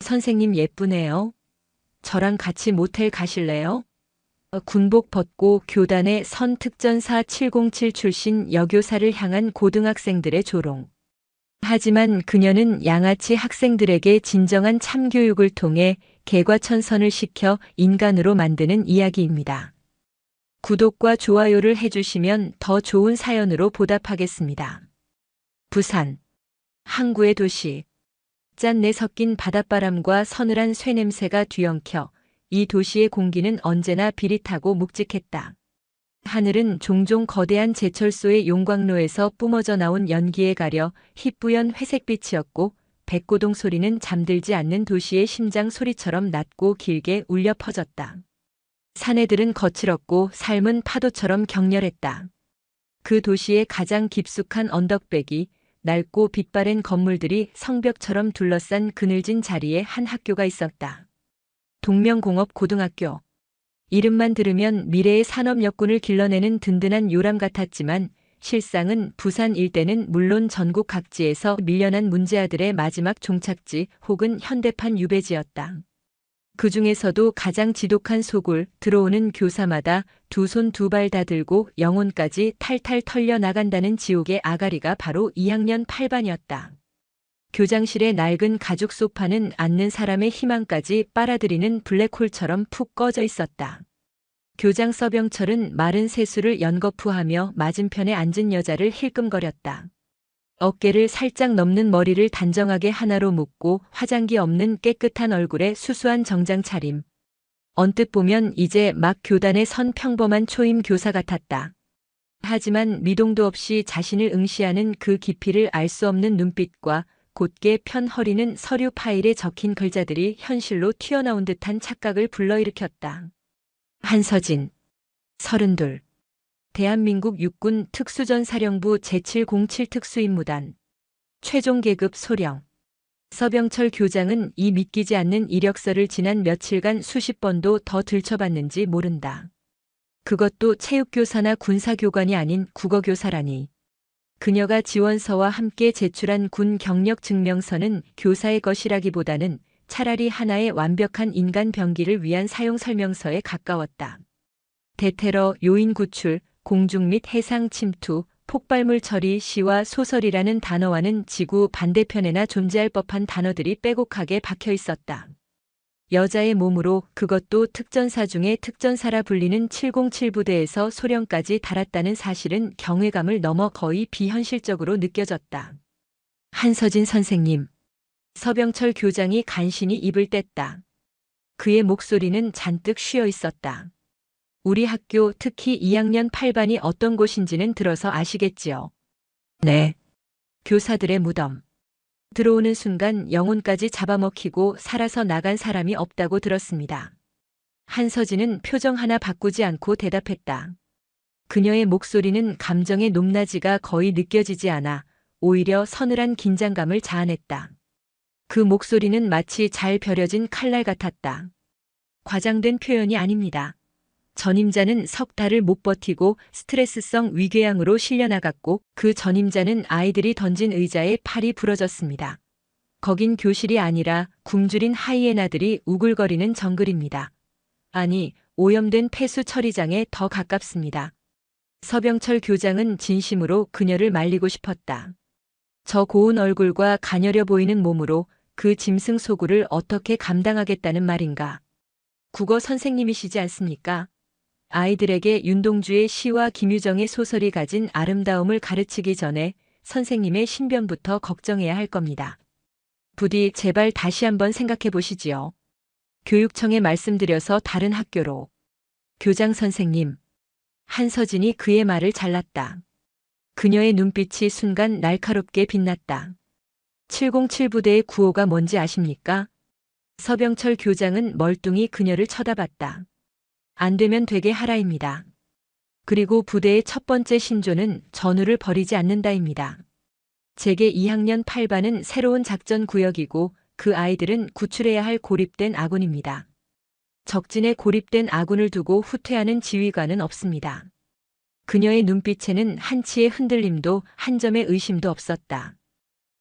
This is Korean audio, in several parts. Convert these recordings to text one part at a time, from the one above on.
선생님 예쁘네요. 저랑 같이 모텔 가실래요? 군복 벗고 교단의 선특전사 707 출신 여교사를 향한 고등학생들의 조롱. 하지만 그녀는 양아치 학생들에게 진정한 참교육을 통해 개과천선을 시켜 인간으로 만드는 이야기입니다. 구독과 좋아요를 해주시면 더 좋은 사연으로 보답하겠습니다. 부산. 항구의 도시. 짠내 섞인 바닷바람과 서늘한 쇠냄새가 뒤엉켜 이 도시의 공기는 언제나 비릿하고 묵직했다. 하늘은 종종 거대한 제철소의 용광로에서 뿜어져 나온 연기에 가려 희뿌연 회색빛이었고 백고동 소리는 잠들지 않는 도시의 심장 소리처럼 낮고 길게 울려 퍼졌다. 사내들은 거칠었고 삶은 파도처럼 격렬했다. 그 도시의 가장 깊숙한 언덕백이 낡고 빛바랜 건물들이 성벽처럼 둘러싼 그늘진 자리에 한 학교가 있었다. 동명공업고등학교. 이름만 들으면 미래의 산업여군을 길러내는 든든한 요람 같았지만 실상은 부산 일대는 물론 전국 각지에서 밀려난 문제아들의 마지막 종착지 혹은 현대판 유배지였다. 그 중에서도 가장 지독한 속을 들어오는 교사마다 두 손 두 발 다 들고 영혼까지 탈탈 털려 나간다는 지옥의 아가리가 바로 2학년 8반이었다. 교장실의 낡은 가죽 소파는 앉는 사람의 희망까지 빨아들이는 블랙홀처럼 푹 꺼져 있었다. 교장 서병철은 마른 세수를 연거푸하며 맞은편에 앉은 여자를 힐끔거렸다. 어깨를 살짝 넘는 머리를 단정하게 하나로 묶고 화장기 없는 깨끗한 얼굴에 수수한 정장 차림. 언뜻 보면 이제 막 교단에 선 평범한 초임 교사 같았다. 하지만 미동도 없이 자신을 응시하는 그 깊이를 알 수 없는 눈빛과 곧게 편 허리는 서류 파일에 적힌 글자들이 현실로 튀어나온 듯한 착각을 불러일으켰다. 한서진, 32. 대한민국 육군 특수전사령부 제707 특수임무단. 최종 계급 소령. 서병철 교장은 이 믿기지 않는 이력서를 지난 며칠간 수십 번도 더 들춰봤는지 모른다. 그것도 체육교사나 군사교관이 아닌 국어교사라니. 그녀가 지원서와 함께 제출한 군 경력 증명서는 교사의 것이라기보다는 차라리 하나의 완벽한 인간 병기를 위한 사용 설명서에 가까웠다. 대테러, 요인 구출, 공중 및 해상 침투, 폭발물 처리 시와 소설이라는 단어와는 지구 반대편에나 존재할 법한 단어들이 빼곡하게 박혀 있었다. 여자의 몸으로, 그것도 특전사 중에 특전사라 불리는 707부대에서 소령까지 달았다는 사실은 경외감을 넘어 거의 비현실적으로 느껴졌다. 한서진 선생님. 서병철 교장이 간신히 입을 뗐다. 그의 목소리는 잔뜩 쉬어 있었다. 우리 학교 특히 2학년 8반이 어떤 곳인지는 들어서 아시겠지요? 네. 교사들의 무덤. 들어오는 순간 영혼까지 잡아먹히고 살아서 나간 사람이 없다고 들었습니다. 한서진은 표정 하나 바꾸지 않고 대답했다. 그녀의 목소리는 감정의 높낮이가 거의 느껴지지 않아 오히려 서늘한 긴장감을 자아냈다. 그 목소리는 마치 잘 벼려진 칼날 같았다. 과장된 표현이 아닙니다. 전임자는 석 달을 못 버티고 스트레스성 위궤양으로 실려나갔고 그 전임자는 아이들이 던진 의자에 팔이 부러졌습니다. 거긴 교실이 아니라 굶주린 하이에나들이 우글거리는 정글입니다. 아니, 오염된 폐수 처리장에 더 가깝습니다. 서병철 교장은 진심으로 그녀를 말리고 싶었다. 저 고운 얼굴과 가녀려 보이는 몸으로 그 짐승 소굴을 어떻게 감당하겠다는 말인가. 국어 선생님이시지 않습니까? 아이들에게 윤동주의 시와 김유정의 소설이 가진 아름다움을 가르치기 전에 선생님의 신변부터 걱정해야 할 겁니다. 부디 제발 다시 한번 생각해 보시지요. 교육청에 말씀드려서 다른 학교로. 교장 선생님. 한서진이 그의 말을 잘랐다. 그녀의 눈빛이 순간 날카롭게 빛났다. 707부대의 구호가 뭔지 아십니까? 서병철 교장은 멀뚱히 그녀를 쳐다봤다. 안 되면 되게 하라입니다. 그리고 부대의 첫 번째 신조는 전우를 버리지 않는다입니다. 제게 2학년 8반은 새로운 작전 구역이고 그 아이들은 구출해야 할 고립된 아군입니다. 적진에 고립된 아군을 두고 후퇴하는 지휘관은 없습니다. 그녀의 눈빛에는 한치의 흔들림도 한 점의 의심도 없었다.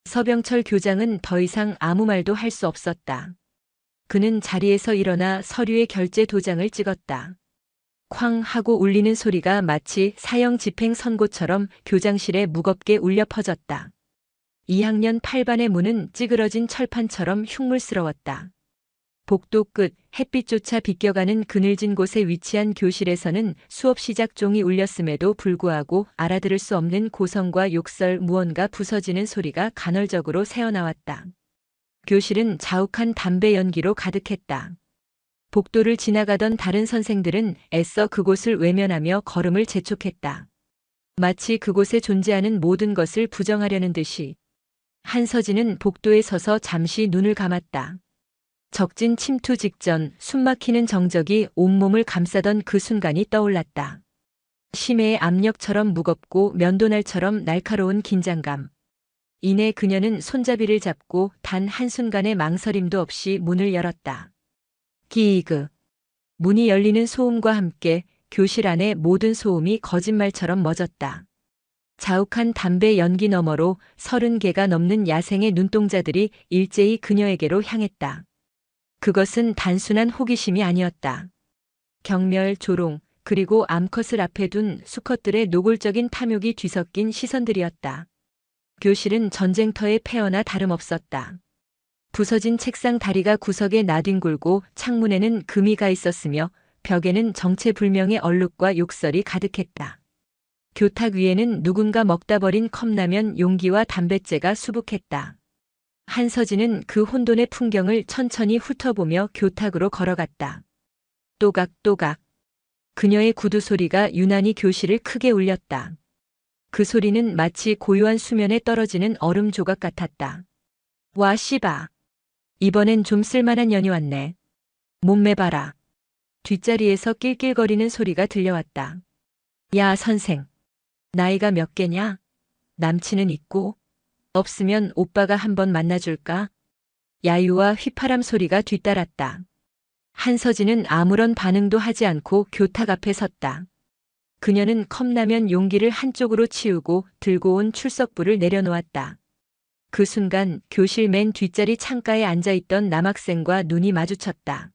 서병철 교장은 더 이상 아무 말도 할 수 없었다. 그는 자리에서 일어나 서류에 결제 도장을 찍었다. 쾅 하고 울리는 소리가 마치 사형 집행 선고처럼 교장실에 무겁게 울려 퍼졌다. 2학년 8반의 문은 찌그러진 철판처럼 흉물스러웠다. 복도 끝 햇빛조차 비껴가는 그늘진 곳에 위치한 교실에서는 수업 시작 종이 울렸음에도 불구하고 알아들을 수 없는 고성과 욕설, 무언가 부서지는 소리가 간헐적으로 새어나왔다. 교실은 자욱한 담배 연기로 가득했다. 복도를 지나가던 다른 선생들은 애써 그곳을 외면하며 걸음을 재촉했다. 마치 그곳에 존재하는 모든 것을 부정하려는 듯이. 한서진은 복도에 서서 잠시 눈을 감았다. 적진 침투 직전 숨막히는 정적이 온몸을 감싸던 그 순간이 떠올랐다. 심해의 압력처럼 무겁고 면도날처럼 날카로운 긴장감. 이내 그녀는 손잡이를 잡고 단 한순간의 망설임도 없이 문을 열었다. 기이그. 문이 열리는 소음과 함께 교실 안의 모든 소음이 거짓말처럼 멎었다. 자욱한 담배 연기 너머로 30개가 넘는 야생의 눈동자들이 일제히 그녀에게로 향했다. 그것은 단순한 호기심이 아니었다. 경멸, 조롱, 그리고 암컷을 앞에 둔 수컷들의 노골적인 탐욕이 뒤섞인 시선들이었다. 교실은 전쟁터의 폐허나 다름없었다. 부서진 책상 다리가 구석에 나뒹굴고 창문에는 금이 가 있었으며 벽에는 정체불명의 얼룩과 욕설이 가득했다. 교탁 위에는 누군가 먹다 버린 컵라면 용기와 담뱃재가 수북했다. 한서진은 그 혼돈의 풍경을 천천히 훑어보며 교탁으로 걸어갔다. 또각또각. 그녀의 구두 소리가 유난히 교실을 크게 울렸다. 그 소리는 마치 고요한 수면에 떨어지는 얼음 조각 같았다. 와 씨바. 이번엔 좀 쓸만한 년이 왔네. 몸매 봐라. 뒷자리에서 낄낄거리는 소리가 들려왔다. 야 선생. 나이가 몇 개냐? 남친은 있고? 없으면 오빠가 한번 만나줄까? 야유와 휘파람 소리가 뒤따랐다. 한서진은 아무런 반응도 하지 않고 교탁 앞에 섰다. 그녀는 컵라면 용기를 한쪽으로 치우고 들고 온 출석부를 내려놓았다. 그 순간 교실 맨 뒷자리 창가에 앉아있던 남학생과 눈이 마주쳤다.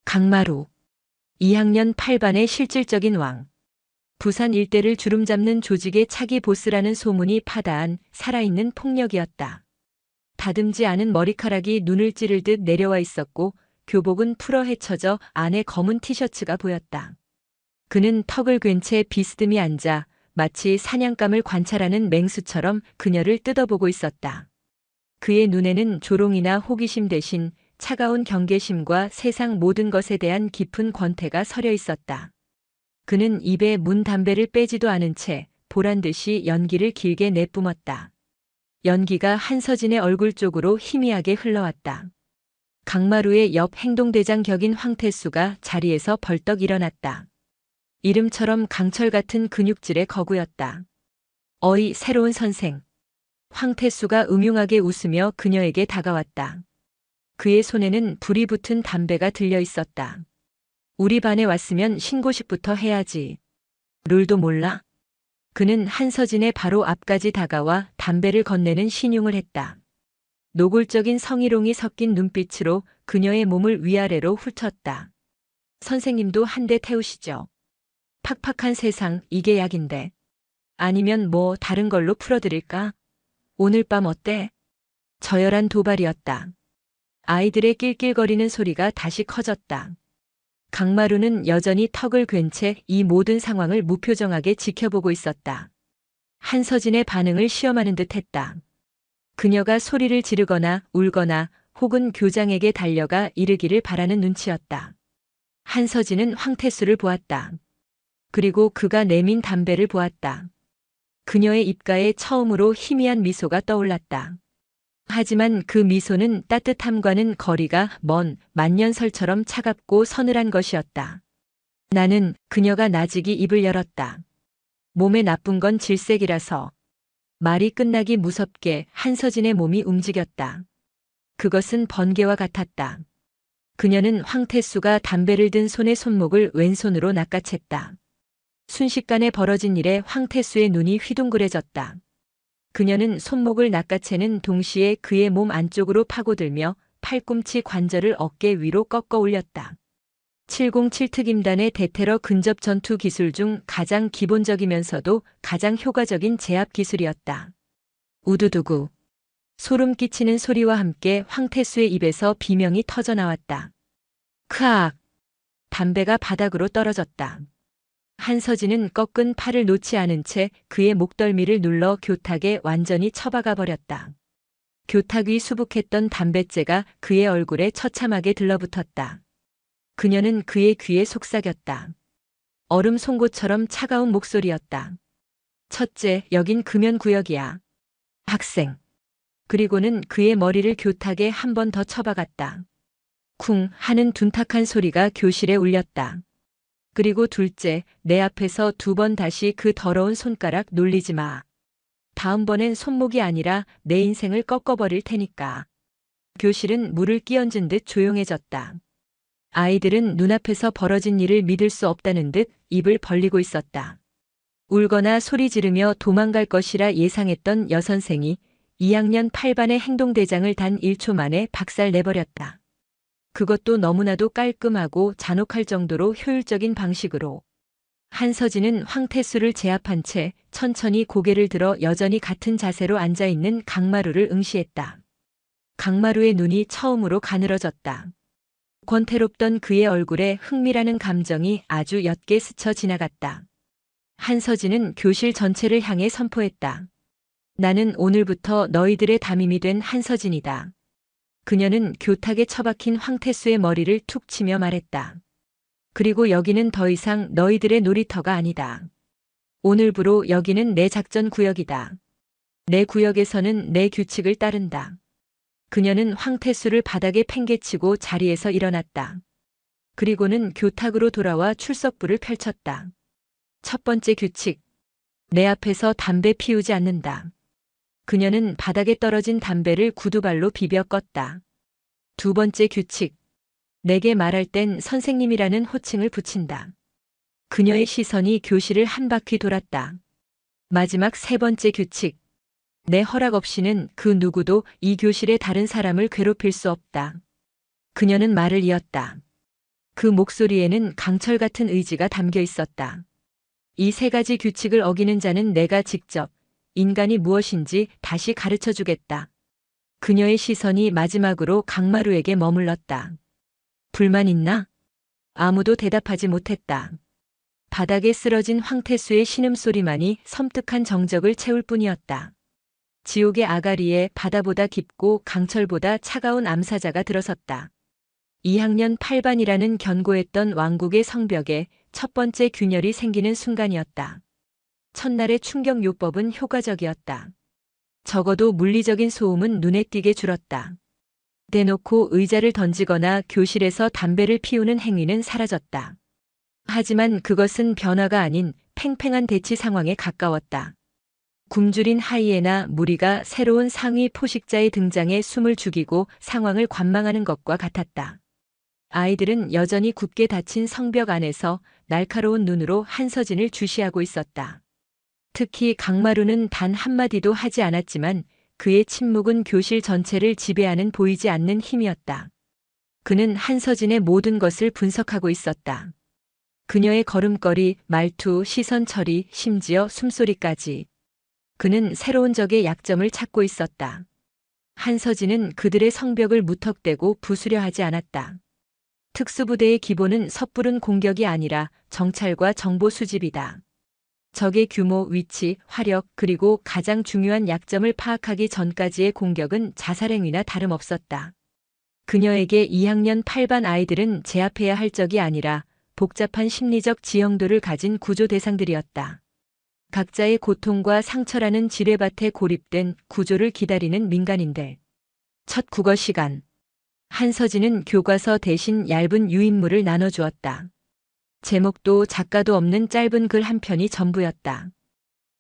강마루. 2학년 8반의 실질적인 왕. 부산 일대를 주름잡는 조직의 차기 보스라는 소문이 파다한 살아있는 폭력이었다. 다듬지 않은 머리카락이 눈을 찌를 듯 내려와 있었고 교복은 풀어 헤쳐져 안에 검은 티셔츠가 보였다. 그는 턱을 괜 채 비스듬히 앉아 마치 사냥감을 관찰하는 맹수처럼 그녀를 뜯어보고 있었다. 그의 눈에는 조롱이나 호기심 대신 차가운 경계심과 세상 모든 것에 대한 깊은 권태가 서려 있었다. 그는 입에 문 담배를 빼지도 않은 채 보란듯이 연기를 길게 내뿜었다. 연기가 한서진의 얼굴 쪽으로 희미하게 흘러왔다. 강마루의 옆 행동대장 격인 황태수가 자리에서 벌떡 일어났다. 이름처럼 강철 같은 근육질의 거구였다. 어이 새로운 선생. 황태수가 음흉하게 웃으며 그녀에게 다가왔다. 그의 손에는 불이 붙은 담배가 들려 있었다. 우리 반에 왔으면 신고식부터 해야지. 룰도 몰라? 그는 한서진의 바로 앞까지 다가와 담배를 건네는 신용을 했다. 노골적인 성희롱이 섞인 눈빛으로 그녀의 몸을 위아래로 훑었다. 선생님도 한 대 태우시죠. 팍팍한 세상, 이게 약인데. 아니면 뭐 다른 걸로 풀어드릴까? 오늘 밤 어때? 저열한 도발이었다. 아이들의 낄낄거리는 소리가 다시 커졌다. 강마루는 여전히 턱을 괜 채 이 모든 상황을 무표정하게 지켜보고 있었다. 한서진의 반응을 시험하는 듯 했다. 그녀가 소리를 지르거나 울거나 혹은 교장에게 달려가 이르기를 바라는 눈치였다. 한서진은 황태수를 보았다. 그리고 그가 내민 담배를 보았다. 그녀의 입가에 처음으로 희미한 미소가 떠올랐다. 하지만 그 미소는 따뜻함과는 거리가 먼 만년설처럼 차갑고 서늘한 것이었다. 나는 그녀가 나직이 입을 열었다. 몸에 나쁜 건 질색이라서. 말이 끝나기 무섭게 한서진의 몸이 움직였다. 그것은 번개와 같았다. 그녀는 황태수가 담배를 든 손의 손목을 왼손으로 낚아챘다. 순식간에 벌어진 일에 황태수의 눈이 휘둥그레졌다. 그녀는 손목을 낚아채는 동시에 그의 몸 안쪽으로 파고들며 팔꿈치 관절을 어깨 위로 꺾어 올렸다. 707 특임단의 대테러 근접 전투 기술 중 가장 기본적이면서도 가장 효과적인 제압 기술이었다. 우두두구. 소름 끼치는 소리와 함께 황태수의 입에서 비명이 터져 나왔다. 크악! 담배가 바닥으로 떨어졌다. 한서진은 꺾은 팔을 놓지 않은 채 그의 목덜미를 눌러 교탁에 완전히 처박아 버렸다. 교탁 위 수북했던 담뱃재가 그의 얼굴에 처참하게 들러붙었다. 그녀는 그의 귀에 속삭였다. 얼음 송곳처럼 차가운 목소리였다. 첫째, 여긴 금연구역이야. 학생. 그리고는 그의 머리를 교탁에 한 번 더 쳐박았다. 쿵 하는 둔탁한 소리가 교실에 울렸다. 그리고 둘째, 내 앞에서 2번 다시 그 더러운 손가락 놀리지 마. 다음번엔 손목이 아니라 내 인생을 꺾어버릴 테니까. 교실은 물을 끼얹은 듯 조용해졌다. 아이들은 눈앞에서 벌어진 일을 믿을 수 없다는 듯 입을 벌리고 있었다. 울거나 소리 지르며 도망갈 것이라 예상했던 여선생이 2학년 8반의 행동대장을 단 1초 만에 박살 내버렸다. 그것도 너무나도 깔끔하고 잔혹할 정도로 효율적인 방식으로. 한서진은 황태수를 제압한 채 천천히 고개를 들어 여전히 같은 자세로 앉아있는 강마루를 응시했다. 강마루의 눈이 처음으로 가늘어졌다. 권태롭던 그의 얼굴에 흥미라는 감정이 아주 옅게 스쳐 지나갔다. 한서진은 교실 전체를 향해 선포했다. 나는 오늘부터 너희들의 담임이 된 한서진이다. 그녀는 교탁에 처박힌 황태수의 머리를 툭 치며 말했다. 그리고 여기는 더 이상 너희들의 놀이터가 아니다. 오늘부로 여기는 내 작전 구역이다. 내 구역에서는 내 규칙을 따른다. 그녀는 황태수를 바닥에 팽개치고 자리에서 일어났다. 그리고는 교탁으로 돌아와 출석부를 펼쳤다. 첫 번째 규칙. 내 앞에서 담배 피우지 않는다. 그녀는 바닥에 떨어진 담배를 구두발로 비벼 껐다. 두 번째 규칙. 내게 말할 땐 선생님이라는 호칭을 붙인다. 그녀의 시선이 교실을 한 바퀴 돌았다. 마지막 세 번째 규칙. 내 허락 없이는 그 누구도 이 교실의 다른 사람을 괴롭힐 수 없다. 그녀는 말을 이었다. 그 목소리에는 강철 같은 의지가 담겨 있었다. 이 세 가지 규칙을 어기는 자는 내가 직접 인간이 무엇인지 다시 가르쳐 주겠다. 그녀의 시선이 마지막으로 강마루에게 머물렀다. 불만 있나? 아무도 대답하지 못했다. 바닥에 쓰러진 황태수의 신음소리만이 섬뜩한 정적을 채울 뿐이었다. 지옥의 아가리에 바다보다 깊고 강철보다 차가운 암사자가 들어섰다. 2학년 8반이라는 견고했던 왕국의 성벽에 첫 번째 균열이 생기는 순간이었다. 첫날의 충격 요법은 효과적이었다. 적어도 물리적인 소음은 눈에 띄게 줄었다. 대놓고 의자를 던지거나 교실에서 담배를 피우는 행위는 사라졌다. 하지만 그것은 변화가 아닌 팽팽한 대치 상황에 가까웠다. 굶주린 하이에나 무리가 새로운 상위 포식자의 등장에 숨을 죽이고 상황을 관망하는 것과 같았다. 아이들은 여전히 굳게 닫힌 성벽 안에서 날카로운 눈으로 한서진을 주시하고 있었다. 특히 강마루는 단 한마디도 하지 않았지만 그의 침묵은 교실 전체를 지배하는 보이지 않는 힘이었다. 그는 한서진의 모든 것을 분석하고 있었다. 그녀의 걸음걸이, 말투, 시선 처리, 심지어 숨소리까지. 그는 새로운 적의 약점을 찾고 있었다. 한서진은 그들의 성벽을 무턱대고 부수려 하지 않았다. 특수부대의 기본은 섣부른 공격이 아니라 정찰과 정보 수집이다. 적의 규모, 위치, 화력, 그리고 가장 중요한 약점을 파악하기 전까지의 공격은 자살행위나 다름없었다. 그녀에게 2학년 8반 아이들은 제압해야 할 적이 아니라 복잡한 심리적 지형도를 가진 구조 대상들이었다. 각자의 고통과 상처라는 지뢰밭에 고립된 구조를 기다리는 민간인들. 첫 국어 시간. 한서진은 교과서 대신 얇은 유인물을 나눠주었다. 제목도 작가도 없는 짧은 글 한 편이 전부였다.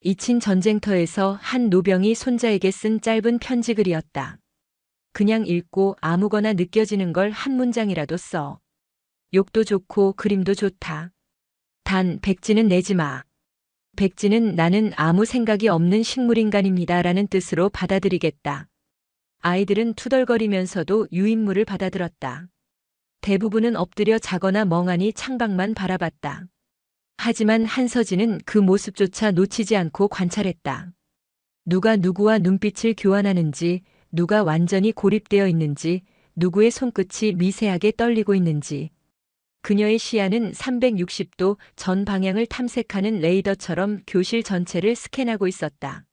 잊힌 전쟁터에서 한 노병이 손자에게 쓴 짧은 편지글이었다. 그냥 읽고 아무거나 느껴지는 걸 한 문장이라도 써. 욕도 좋고 그림도 좋다. 단 백지는 내지 마. 백지는 나는 아무 생각이 없는 식물인간입니다 라는 뜻으로 받아들이겠다. 아이들은 투덜거리면서도 유인물을 받아들었다. 대부분은 엎드려 자거나 멍하니 창밖만 바라봤다. 하지만 한서진은 그 모습조차 놓치지 않고 관찰했다. 누가 누구와 눈빛을 교환하는지, 누가 완전히 고립되어 있는지, 누구의 손끝이 미세하게 떨리고 있는지. 그녀의 시야는 360도 전 방향을 탐색하는 레이더처럼 교실 전체를 스캔하고 있었다.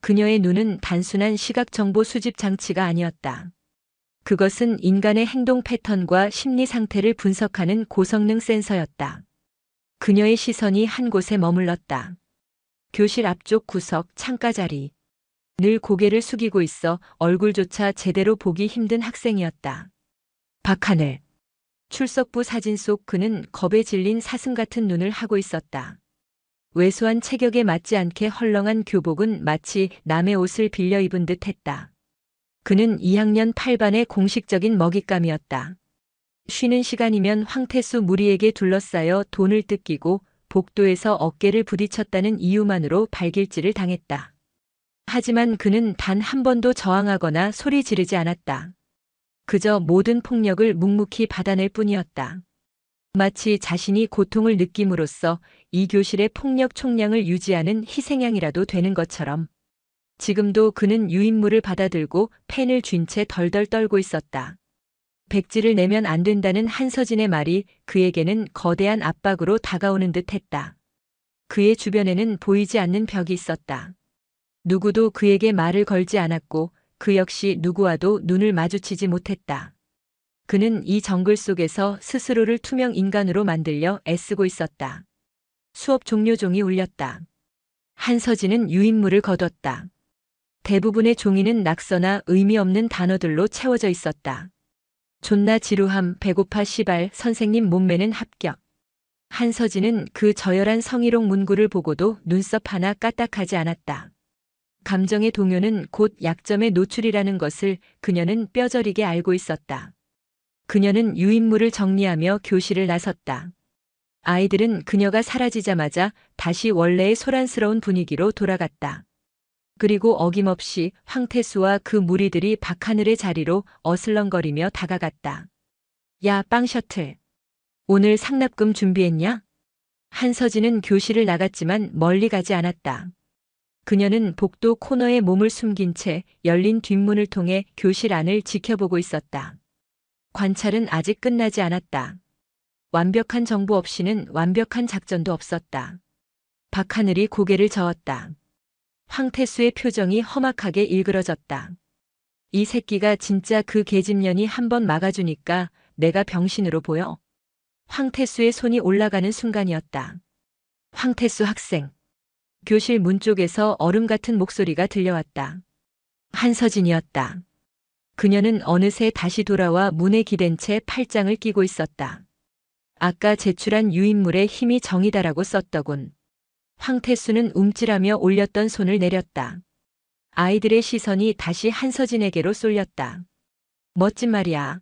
그녀의 눈은 단순한 시각 정보 수집 장치가 아니었다. 그것은 인간의 행동 패턴과 심리 상태를 분석하는 고성능 센서였다. 그녀의 시선이 한 곳에 머물렀다. 교실 앞쪽 구석 창가 자리. 늘 고개를 숙이고 있어 얼굴조차 제대로 보기 힘든 학생이었다. 박하늘. 출석부 사진 속 그는 겁에 질린 사슴 같은 눈을 하고 있었다. 왜소한 체격에 맞지 않게 헐렁한 교복은 마치 남의 옷을 빌려 입은 듯 했다. 그는 2학년 8반의 공식적인 먹잇감이었다. 쉬는 시간이면 황태수 무리에게 둘러싸여 돈을 뜯기고 복도에서 어깨를 부딪혔다는 이유만으로 발길질을 당했다. 하지만 그는 단 한 번도 저항하거나 소리 지르지 않았다. 그저 모든 폭력을 묵묵히 받아낼 뿐이었다. 마치 자신이 고통을 느낌으로써 이 교실의 폭력 총량을 유지하는 희생양이라도 되는 것처럼. 지금도 그는 유인물을 받아들고 펜을 쥔 채 덜덜 떨고 있었다. 백지를 내면 안 된다는 한서진의 말이 그에게는 거대한 압박으로 다가오는 듯 했다. 그의 주변에는 보이지 않는 벽이 있었다. 누구도 그에게 말을 걸지 않았고 그 역시 누구와도 눈을 마주치지 못했다. 그는 이 정글 속에서 스스로를 투명 인간으로 만들려 애쓰고 있었다. 수업 종료 종이 울렸다. 한서진은 유인물을 거뒀다. 대부분의 종이는 낙서나 의미 없는 단어들로 채워져 있었다. 존나 지루함, 배고파, 시발, 선생님 몸매는 합격. 한서진은 그 저열한 성희롱 문구를 보고도 눈썹 하나 까딱하지 않았다. 감정의 동요는 곧 약점의 노출이라는 것을 그녀는 뼈저리게 알고 있었다. 그녀는 유인물을 정리하며 교실을 나섰다. 아이들은 그녀가 사라지자마자 다시 원래의 소란스러운 분위기로 돌아갔다. 그리고 어김없이 황태수와 그 무리들이 박하늘의 자리로 어슬렁거리며 다가갔다. 야, 빵 셔틀. 오늘 상납금 준비했냐? 한서진은 교실을 나갔지만 멀리 가지 않았다. 그녀는 복도 코너에 몸을 숨긴 채 열린 뒷문을 통해 교실 안을 지켜보고 있었다. 관찰은 아직 끝나지 않았다. 완벽한 정보 없이는 완벽한 작전도 없었다. 박하늘이 고개를 저었다. 황태수의 표정이 험악하게 일그러졌다. 이 새끼가 진짜 그 계집년이 한번 막아주니까 내가 병신으로 보여. 황태수의 손이 올라가는 순간이었다. 황태수 학생. 교실 문 쪽에서 얼음 같은 목소리가 들려왔다. 한서진이었다. 그녀는 어느새 다시 돌아와 문에 기댄 채 팔짱을 끼고 있었다. 아까 제출한 유인물에 힘이 정이다라고 썼더군. 황태수는 움찔하며 올렸던 손을 내렸다. 아이들의 시선이 다시 한서진에게로 쏠렸다. 멋진 말이야.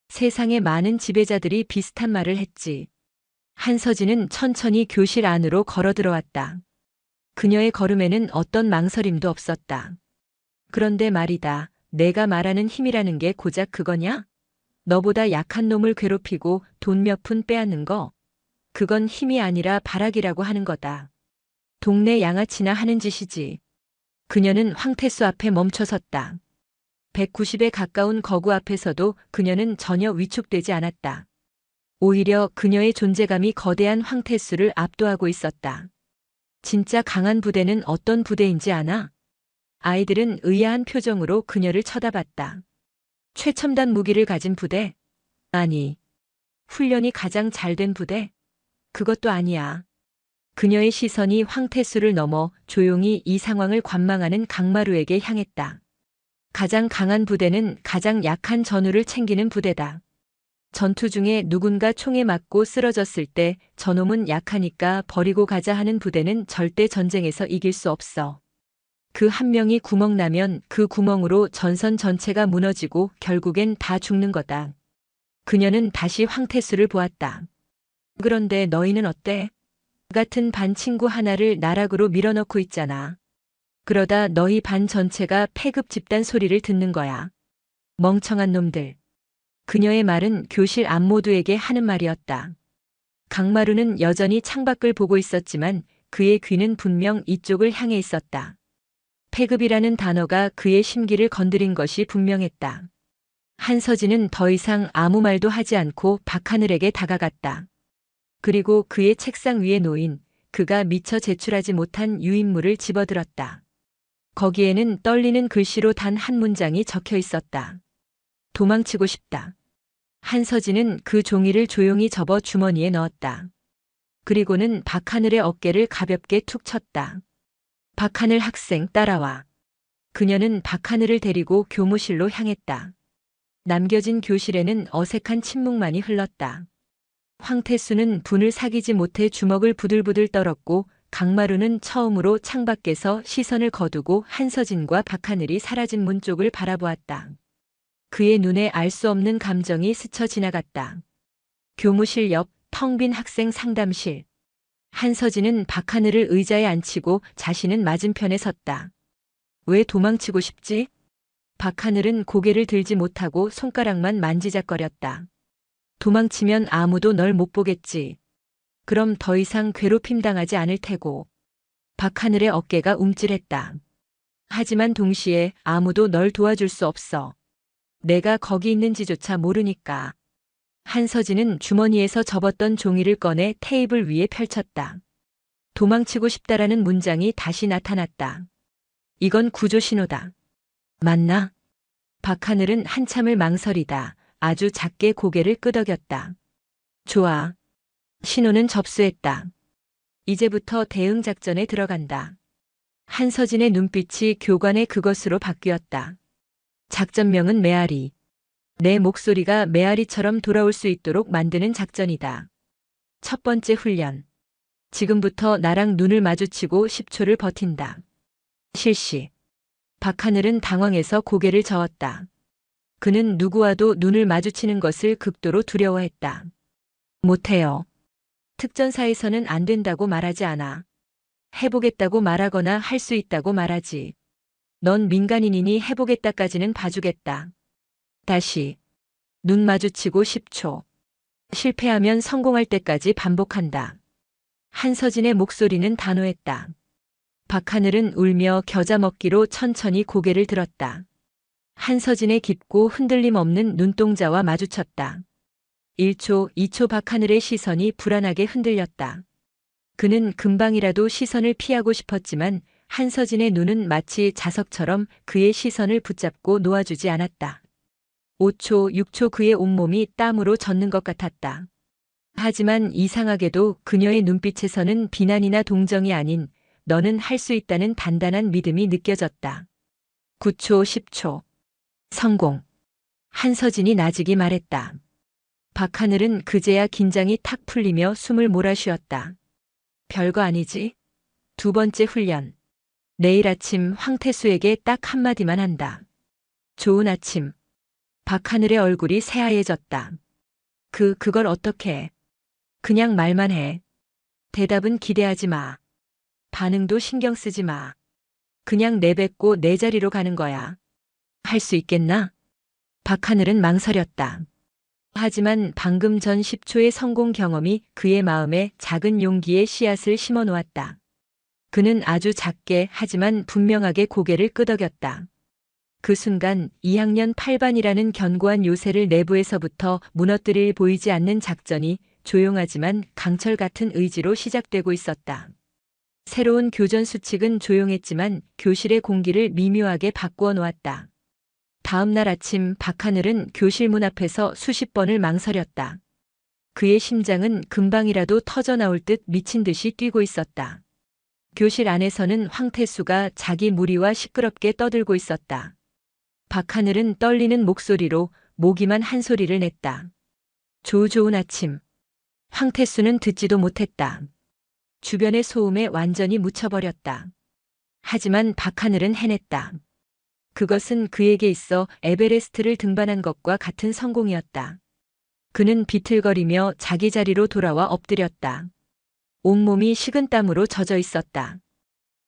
세상에 많은 지배자들이 비슷한 말을 했지. 한서진은 천천히 교실 안으로 걸어 들어왔다. 그녀의 걸음에는 어떤 망설임도 없었다. 그런데 말이다. 내가 말하는 힘이라는 게 고작 그거냐? 너보다 약한 놈을 괴롭히고 돈 몇 푼 빼앗는 거. 그건 힘이 아니라 발악이라고 하는 거다. 동네 양아치나 하는 짓이지. 그녀는 황태수 앞에 멈춰섰다. 190에 가까운 거구 앞에서도 그녀는 전혀 위축되지 않았다. 오히려 그녀의 존재감이 거대한 황태수를 압도하고 있었다. 진짜 강한 부대는 어떤 부대인지 아나? 아이들은 의아한 표정으로 그녀를 쳐다봤다. 최첨단 무기를 가진 부대? 아니. 훈련이 가장 잘된 부대? 그것도 아니야. 그녀의 시선이 황태수를 넘어 조용히 이 상황을 관망하는 강마루에게 향했다. 가장 강한 부대는 가장 약한 전우를 챙기는 부대다. 전투 중에 누군가 총에 맞고 쓰러졌을 때 저놈은 약하니까 버리고 가자 하는 부대는 절대 전쟁에서 이길 수 없어. 그 한 명이 구멍 나면 그 구멍으로 전선 전체가 무너지고 결국엔 다 죽는 거다. 그녀는 다시 황태수를 보았다. 그런데 너희는 어때? 같은 반 친구 하나를 나락으로 밀어넣고 있잖아. 그러다 너희 반 전체가 패급 집단 소리를 듣는 거야. 멍청한 놈들. 그녀의 말은 교실 안 모두에게 하는 말이었다. 강마루는 여전히 창밖을 보고 있었지만 그의 귀는 분명 이쪽을 향해 있었다. 패급이라는 단어가 그의 심기를 건드린 것이 분명했다. 한서진은 더 이상 아무 말도 하지 않고 박하늘에게 다가갔다. 그리고 그의 책상 위에 놓인 그가 미처 제출하지 못한 유인물을 집어들었다. 거기에는 떨리는 글씨로 단 한 문장이 적혀 있었다. 도망치고 싶다. 한서진은 그 종이를 조용히 접어 주머니에 넣었다. 그리고는 박하늘의 어깨를 가볍게 툭 쳤다. 박하늘 학생 따라와. 그녀는 박하늘을 데리고 교무실로 향했다. 남겨진 교실에는 어색한 침묵만이 흘렀다. 황태수는 분을 사귀지 못해 주먹을 부들부들 떨었고 강마루는 처음으로 창밖에서 시선을 거두고 한서진과 박하늘이 사라진 문 쪽을 바라보았다. 그의 눈에 알 수 없는 감정이 스쳐 지나갔다. 교무실 옆 텅 빈 학생 상담실. 한서진은 박하늘을 의자에 앉히고 자신은 맞은편에 섰다. 왜 도망치고 싶지? 박하늘은 고개를 들지 못하고 손가락만 만지작거렸다. 도망치면 아무도 널 못 보겠지. 그럼 더 이상 괴롭힘 당하지 않을 테고. 박하늘의 어깨가 움찔했다. 하지만 동시에 아무도 널 도와줄 수 없어. 내가 거기 있는지조차 모르니까. 한서진은 주머니에서 접었던 종이를 꺼내 테이블 위에 펼쳤다. 도망치고 싶다라는 문장이 다시 나타났다. 이건 구조 신호다. 맞나? 박하늘은 한참을 망설이다 아주 작게 고개를 끄덕였다. 좋아. 신호는 접수했다. 이제부터 대응 작전에 들어간다. 한서진의 눈빛이 교관의 그것으로 바뀌었다. 작전명은 메아리. 내 목소리가 메아리처럼 돌아올 수 있도록 만드는 작전이다. 첫 번째 훈련. 지금부터 나랑 눈을 마주치고 10초를 버틴다. 실시. 박하늘은 당황해서 고개를 저었다. 그는 누구와도 눈을 마주치는 것을 극도로 두려워했다. 못해요. 특전사에서는 안 된다고 말하지 않아. 해보겠다고 말하거나 할 수 있다고 말하지. 넌 민간인이니 해보겠다까지는 봐주겠다. 다시. 눈 마주치고 10초. 실패하면 성공할 때까지 반복한다. 한서진의 목소리는 단호했다. 박하늘은 울며 겨자 먹기로 천천히 고개를 들었다. 한서진의 깊고 흔들림 없는 눈동자와 마주쳤다. 1초, 2초 박하늘의 시선이 불안하게 흔들렸다. 그는 금방이라도 시선을 피하고 싶었지만 한서진의 눈은 마치 자석처럼 그의 시선을 붙잡고 놓아주지 않았다. 5초, 6초 그의 온몸이 땀으로 젖는 것 같았다. 하지만 이상하게도 그녀의 눈빛에서는 비난이나 동정이 아닌 너는 할 수 있다는 단단한 믿음이 느껴졌다. 9초, 10초. 성공. 한서진이 나직이 말했다. 박하늘은 그제야 긴장이 탁 풀리며 숨을 몰아쉬었다. 별거 아니지? 두 번째 훈련. 내일 아침 황태수에게 딱 한마디만 한다. 좋은 아침. 박하늘의 얼굴이 새하얘졌다. 그걸 어떻게 해? 그냥 말만 해. 대답은 기대하지 마. 반응도 신경 쓰지 마. 그냥 내뱉고 내 자리로 가는 거야. 할 수 있겠나? 박하늘은 망설였다. 하지만 방금 전 10초의 성공 경험이 그의 마음에 작은 용기의 씨앗을 심어 놓았다. 그는 아주 작게 하지만 분명하게 고개를 끄덕였다. 그 순간 2학년 8반이라는 견고한 요새를 내부에서부터 무너뜨릴 보이지 않는 작전이 조용하지만 강철 같은 의지로 시작되고 있었다. 새로운 교전 수칙은 조용했지만 교실의 공기를 미묘하게 바꾸어 놓았다. 다음 날 아침 박하늘은 교실 문 앞에서 수십 번을 망설였다. 그의 심장은 금방이라도 터져나올 듯 미친 듯이 뛰고 있었다. 교실 안에서는 황태수가 자기 무리와 시끄럽게 떠들고 있었다. 박하늘은 떨리는 목소리로 모기만 한 소리를 냈다. 좋은 아침. 황태수는 듣지도 못했다. 주변의 소음에 완전히 묻혀버렸다. 하지만 박하늘은 해냈다. 그것은 그에게 있어 에베레스트를 등반한 것과 같은 성공이었다. 그는 비틀거리며 자기 자리로 돌아와 엎드렸다. 온몸이 식은땀으로 젖어 있었다.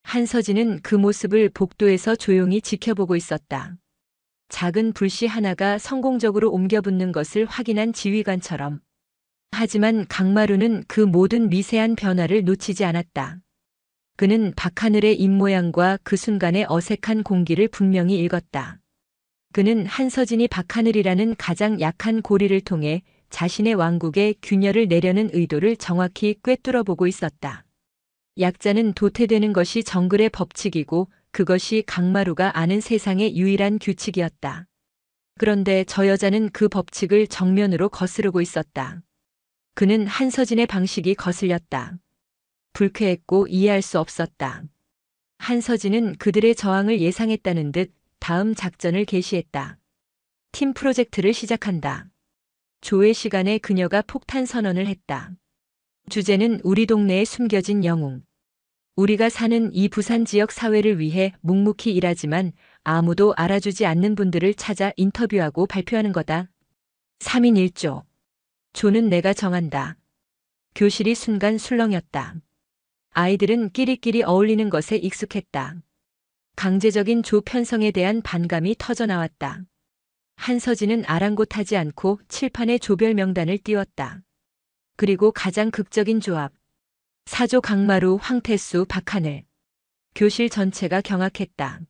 한서진은 그 모습을 복도에서 조용히 지켜보고 있었다. 작은 불씨 하나가 성공적으로 옮겨붙는 것을 확인한 지휘관처럼. 하지만 강마루는 그 모든 미세한 변화를 놓치지 않았다. 그는 박하늘의 입모양과 그 순간의 어색한 공기를 분명히 읽었다. 그는 한서진이 박하늘이라는 가장 약한 고리를 통해 자신의 왕국에 균열을 내려는 의도를 정확히 꿰뚫어 보고 있었다. 약자는 도태되는 것이 정글의 법칙이고 그것이 강마루가 아는 세상의 유일한 규칙이었다. 그런데 저 여자는 그 법칙을 정면으로 거스르고 있었다. 그는 한서진의 방식이 거슬렸다. 불쾌했고 이해할 수 없었다. 한서진은 그들의 저항을 예상했다는 듯 다음 작전을 개시했다. 팀 프로젝트를 시작한다. 조회 시간에 그녀가 폭탄 선언을 했다. 주제는 우리 동네에 숨겨진 영웅. 우리가 사는 이 부산 지역 사회를 위해 묵묵히 일하지만 아무도 알아주지 않는 분들을 찾아 인터뷰하고 발표하는 거다. 3인 1조. 조는 내가 정한다. 교실이 순간 술렁였다. 아이들은 끼리끼리 어울리는 것에 익숙했다. 강제적인 조 편성에 대한 반감이 터져나왔다. 한서진은 아랑곳하지 않고 칠판에 조별 명단을 띄웠다. 그리고 가장 극적인 조합. 사조 강마루, 황태수, 박하늘. 교실 전체가 경악했다.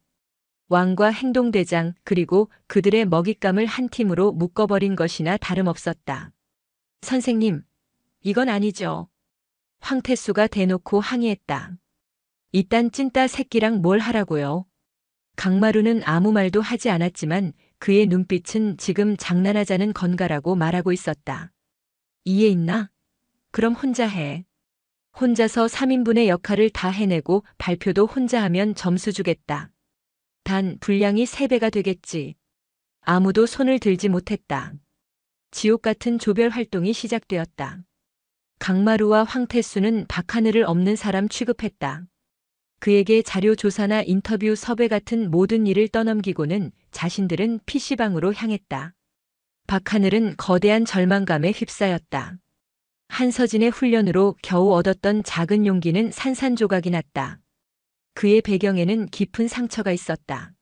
왕과 행동대장 그리고 그들의 먹잇감을 한 팀으로 묶어버린 것이나 다름없었다. 선생님, 이건 아니죠. 황태수가 대놓고 항의했다. 이딴 찐따 새끼랑 뭘 하라고요. 강마루는 아무 말도 하지 않았지만 그의 눈빛은 지금 장난하자는 건가라고 말하고 있었다. 이해 있나? 그럼 혼자 해. 혼자서 3인분의 역할을 다 해내고 발표도 혼자 하면 점수 주겠다. 단 분량이 3배가 되겠지. 아무도 손을 들지 못했다. 지옥 같은 조별 활동이 시작되었다. 강마루와 황태수는 박하늘을 없는 사람 취급했다. 그에게 자료 조사나 인터뷰 섭외 같은 모든 일을 떠넘기고는 자신들은 PC방으로 향했다. 박하늘은 거대한 절망감에 휩싸였다. 한서진의 훈련으로 겨우 얻었던 작은 용기는 산산조각이 났다. 그의 배경에는 깊은 상처가 있었다.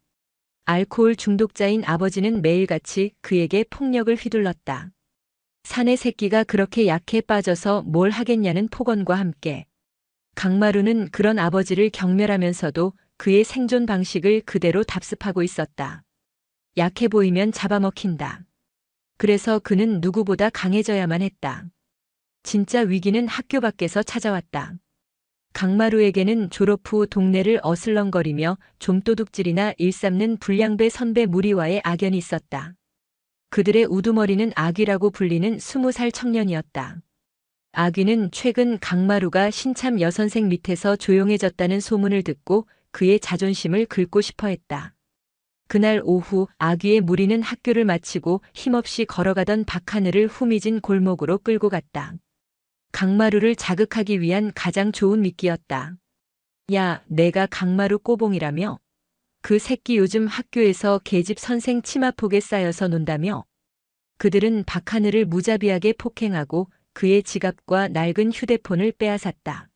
알코올 중독자인 아버지는 매일같이 그에게 폭력을 휘둘렀다. 사내 새끼가 그렇게 약해 빠져서 뭘 하겠냐는 폭언과 함께 강마루는 그런 아버지를 경멸하면서도 그의 생존 방식을 그대로 답습하고 있었다. 약해 보이면 잡아먹힌다. 그래서 그는 누구보다 강해져야만 했다. 진짜 위기는 학교 밖에서 찾아왔다. 강마루에게는 졸업 후 동네를 어슬렁거리며 좀도둑질이나 일삼는 불량배 선배 무리와의 악연이 있었다. 그들의 우두머리는 아귀라고 불리는 20살 청년이었다. 아귀는 최근 강마루가 신참 여선생 밑에서 조용해졌다는 소문을 듣고 그의 자존심을 긁고 싶어 했다. 그날 오후 아귀의 무리는 학교를 마치고 힘없이 걸어가던 박하늘을 후미진 골목으로 끌고 갔다. 강마루를 자극하기 위한 가장 좋은 미끼였다. 야, 내가 강마루 꼬봉이라며? 그 새끼 요즘 학교에서 계집 선생 치마폭에 쌓여서 논다며? 그들은 박하늘을 무자비하게 폭행하고 그의 지갑과 낡은 휴대폰을 빼앗았다.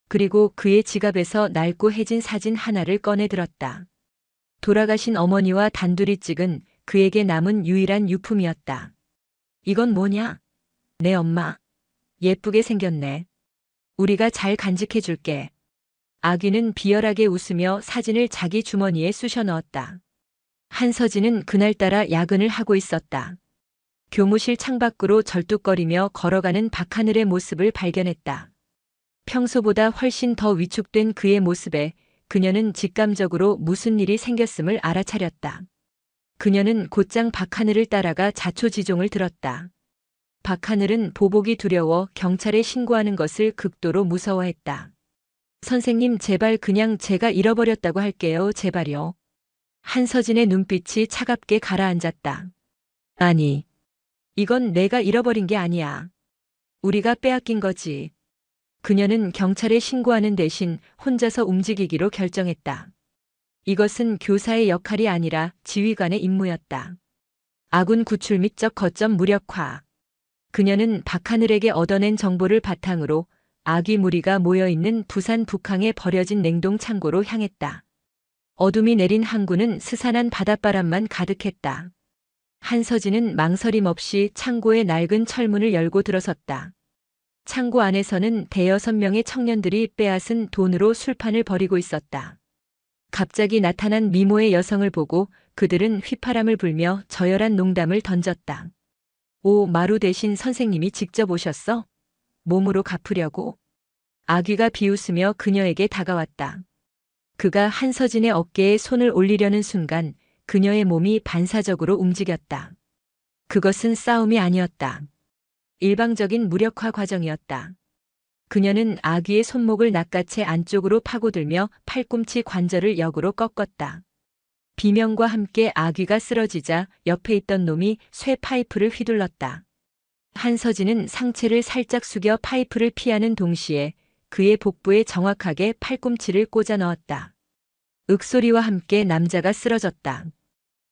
그리고 그의 지갑에서 낡고 해진 사진 하나를 꺼내 들었다. 돌아가신 어머니와 단둘이 찍은 그에게 남은 유일한 유품이었다. 이건 뭐냐? 내 엄마. 예쁘게 생겼네. 우리가 잘 간직해 줄게. 아귀는 비열하게 웃으며 사진을 자기 주머니에 쑤셔 넣었다. 한서진은 그날따라 야근을 하고 있었다. 교무실 창밖으로 절뚝거리며 걸어가는 박하늘의 모습을 발견했다. 평소보다 훨씬 더 위축된 그의 모습에 그녀는 직감적으로 무슨 일이 생겼음을 알아차렸다. 그녀는 곧장 박하늘을 따라가 자초지종을 들었다. 박하늘은 보복이 두려워 경찰에 신고하는 것을 극도로 무서워했다. 선생님, 제발 그냥 제가 잃어버렸다고 할게요. 제발요. 한서진의 눈빛이 차갑게 가라앉았다. 아니, 이건 내가 잃어버린 게 아니야. 우리가 빼앗긴 거지. 그녀는 경찰에 신고하는 대신 혼자서 움직이기로 결정했다. 이것은 교사의 역할이 아니라 지휘관의 임무였다. 아군 구출 및 적 거점 무력화. 그녀는 박하늘에게 얻어낸 정보를 바탕으로 아귀 무리가 모여있는 부산 북항에 버려진 냉동 창고로 향했다. 어둠이 내린 항구는 스산한 바닷바람만 가득했다. 한서진은 망설임 없이 창고의 낡은 철문을 열고 들어섰다. 창고 안에서는 대여섯 명의 청년들이 빼앗은 돈으로 술판을 벌이고 있었다. 갑자기 나타난 미모의 여성을 보고 그들은 휘파람을 불며 저열한 농담을 던졌다. 오, 마루 대신 선생님이 직접 오셨어? 몸으로 갚으려고? 아귀가 비웃으며 그녀에게 다가왔다. 그가 한서진의 어깨에 손을 올리려는 순간 그녀의 몸이 반사적으로 움직였다. 그것은 싸움이 아니었다. 일방적인 무력화 과정이었다. 그녀는 아귀의 손목을 낚아채 안쪽으로 파고들며 팔꿈치 관절을 역으로 꺾었다. 비명과 함께 아귀가 쓰러지자 옆에 있던 놈이 쇠 파이프를 휘둘렀다. 한서진은 상체를 살짝 숙여 파이프를 피하는 동시에 그의 복부에 정확하게 팔꿈치를 꽂아 넣었다. 윽소리와 함께 남자가 쓰러졌다.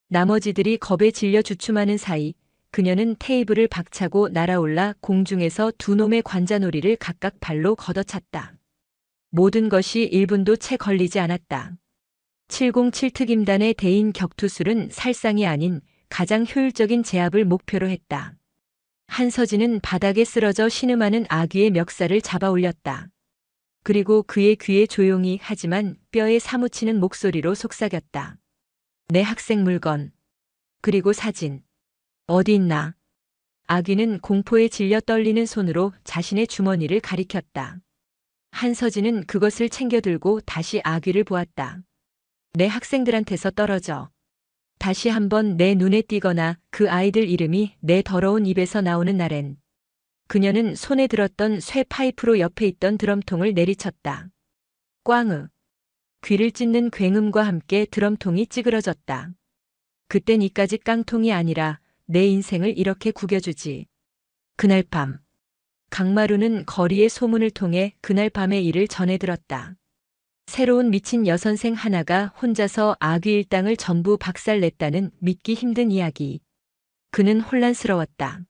나머지들이 겁에 질려 주춤하는 사이 그녀는 테이블을 박차고 날아올라 공중에서 두 놈의 관자놀이를 각각 발로 걷어찼다. 모든 것이 1분도 채 걸리지 않았다. 707 특임단의 대인 격투술은 살상이 아닌 가장 효율적인 제압을 목표로 했다. 한서진은 바닥에 쓰러져 신음하는 아귀의 멱살을 잡아 올렸다. 그리고 그의 귀에 조용히 하지만 뼈에 사무치는 목소리로 속삭였다. 내 학생 물건. 그리고 사진. 어디 있나? 아귀는 공포에 질려 떨리는 손으로 자신의 주머니를 가리켰다. 한서진은 그것을 챙겨 들고 다시 아귀를 보았다. 내 학생들한테서 떨어져. 다시 한번 내 눈에 띄거나 그 아이들 이름이 내 더러운 입에서 나오는 날엔. 그녀는 손에 들었던 쇠 파이프로 옆에 있던 드럼통을 내리쳤다. 꽝으. 귀를 찢는 굉음과 함께 드럼통이 찌그러졌다. 그땐 이까지 깡통이 아니라 내 인생을 이렇게 구겨주지. 그날 밤. 강마루는 거리의 소문을 통해 그날 밤의 일을 전해들었다. 새로운 미친 여선생 하나가 혼자서 아귀 일당을 전부 박살냈다는 믿기 힘든 이야기. 그는 혼란스러웠다.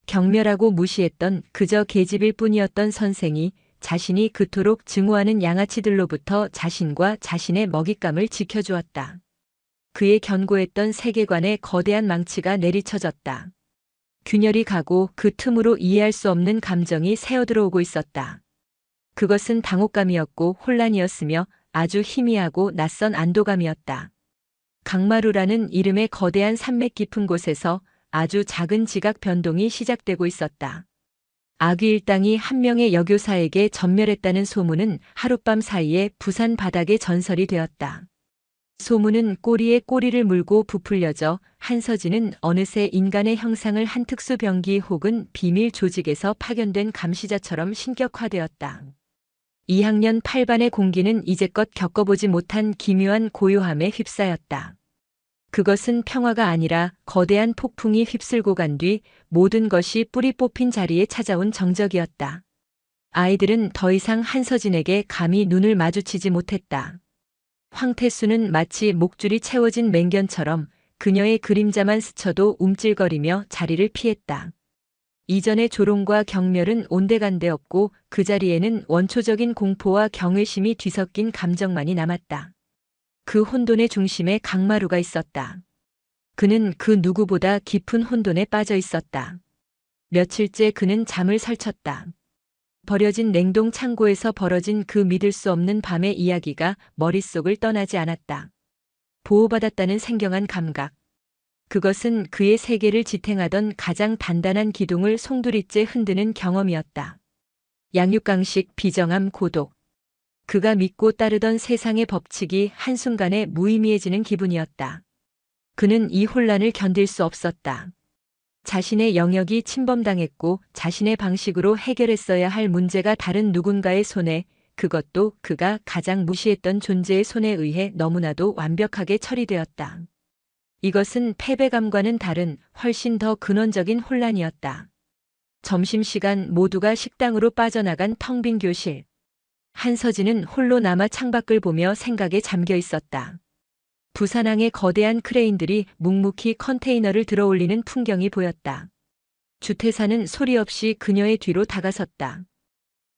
경멸하고 무시했던 그저 계집일 뿐이었던 선생이 자신이 그토록 증오하는 양아치들로부터 자신과 자신의 먹잇감을 지켜주었다. 그의 견고했던 세계관에 거대한 망치가 내리쳐졌다. 균열이 가고 그 틈으로 이해할 수 없는 감정이 새어들어오고 있었다. 그것은 당혹감이었고 혼란이었으며 아주 희미하고 낯선 안도감이었다. 강마루라는 이름의 거대한 산맥 깊은 곳에서 아주 작은 지각 변동이 시작되고 있었다. 아귀 일당이 한 명의 여교사에게 전멸했다는 소문은 하룻밤 사이에 부산 바닥의 전설이 되었다. 소문은 꼬리에 꼬리를 물고 부풀려져 한서진은 어느새 인간의 형상을 한 특수병기 혹은 비밀 조직에서 파견된 감시자처럼 신격화되었다. 2학년 8반의 공기는 이제껏 겪어보지 못한 기묘한 고요함에 휩싸였다. 그것은 평화가 아니라 거대한 폭풍이 휩쓸고 간 뒤 모든 것이 뿌리 뽑힌 자리에 찾아온 정적이었다. 아이들은 더 이상 한서진에게 감히 눈을 마주치지 못했다. 황태수는 마치 목줄이 채워진 맹견처럼 그녀의 그림자만 스쳐도 움찔거리며 자리를 피했다. 이전의 조롱과 경멸은 온데간데 없고 그 자리에는 원초적인 공포와 경외심이 뒤섞인 감정만이 남았다. 그 혼돈의 중심에 강마루가 있었다. 그는 그 누구보다 깊은 혼돈에 빠져 있었다. 며칠째 그는 잠을 설쳤다. 버려진 냉동 창고에서 벌어진 그 믿을 수 없는 밤의 이야기가 머릿속을 떠나지 않았다. 보호받았다는 생경한 감각. 그것은 그의 세계를 지탱하던 가장 단단한 기둥을 송두리째 흔드는 경험이었다. 양육강식, 비정함, 고독. 그가 믿고 따르던 세상의 법칙이 한순간에 무의미해지는 기분이었다. 그는 이 혼란을 견딜 수 없었다. 자신의 영역이 침범당했고 자신의 방식으로 해결했어야 할 문제가 다른 누군가의 손에, 그것도 그가 가장 무시했던 존재의 손에 의해 너무나도 완벽하게 처리되었다. 이것은 패배감과는 다른 훨씬 더 근원적인 혼란이었다. 점심시간 모두가 식당으로 빠져나간 텅 빈 교실. 한서진은 홀로 남아 창밖을 보며 생각에 잠겨 있었다. 부산항의 거대한 크레인들이 묵묵히 컨테이너를 들어올리는 풍경이 보였다. 주태사는 소리 없이 그녀의 뒤로 다가섰다.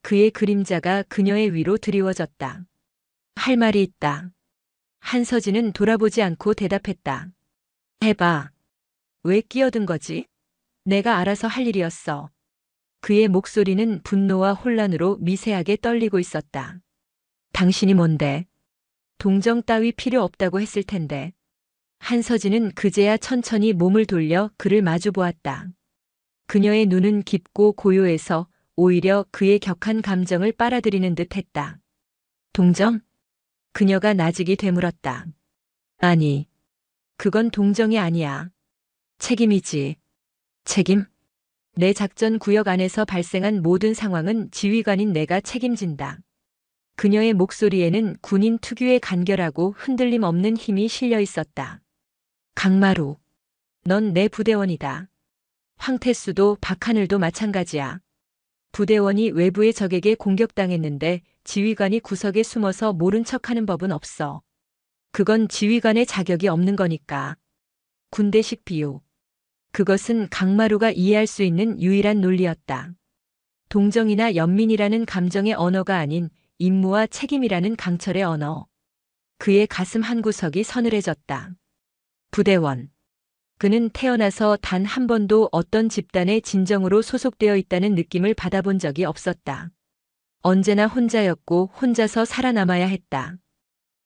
그의 그림자가 그녀의 위로 드리워졌다. 할 말이 있다. 한서진은 돌아보지 않고 대답했다. 해봐. 왜 끼어든 거지? 내가 알아서 할 일이었어. 그의 목소리는 분노와 혼란으로 미세하게 떨리고 있었다. 당신이 뭔데? 동정 따위 필요 없다고 했을 텐데. 한서진은 그제야 천천히 몸을 돌려 그를 마주 보았다. 그녀의 눈은 깊고 고요해서 오히려 그의 격한 감정을 빨아들이는 듯 했다. 동정? 그녀가 나직이 되물었다. 아니, 그건 동정이 아니야. 책임이지. 책임? 내 작전 구역 안에서 발생한 모든 상황은 지휘관인 내가 책임진다. 그녀의 목소리에는 군인 특유의 간결하고 흔들림 없는 힘이 실려 있었다. 강마루, 넌 내 부대원이다. 황태수도 박하늘도 마찬가지야. 부대원이 외부의 적에게 공격당했는데 지휘관이 구석에 숨어서 모른 척하는 법은 없어. 그건 지휘관의 자격이 없는 거니까. 군대식 비유. 그것은 강마루가 이해할 수 있는 유일한 논리였다. 동정이나 연민이라는 감정의 언어가 아닌 임무와 책임이라는 강철의 언어. 그의 가슴 한구석이 서늘해졌다. 부대원. 그는 태어나서 단 한 번도 어떤 집단에 진정으로 소속되어 있다는 느낌을 받아본 적이 없었다. 언제나 혼자였고 혼자서 살아남아야 했다.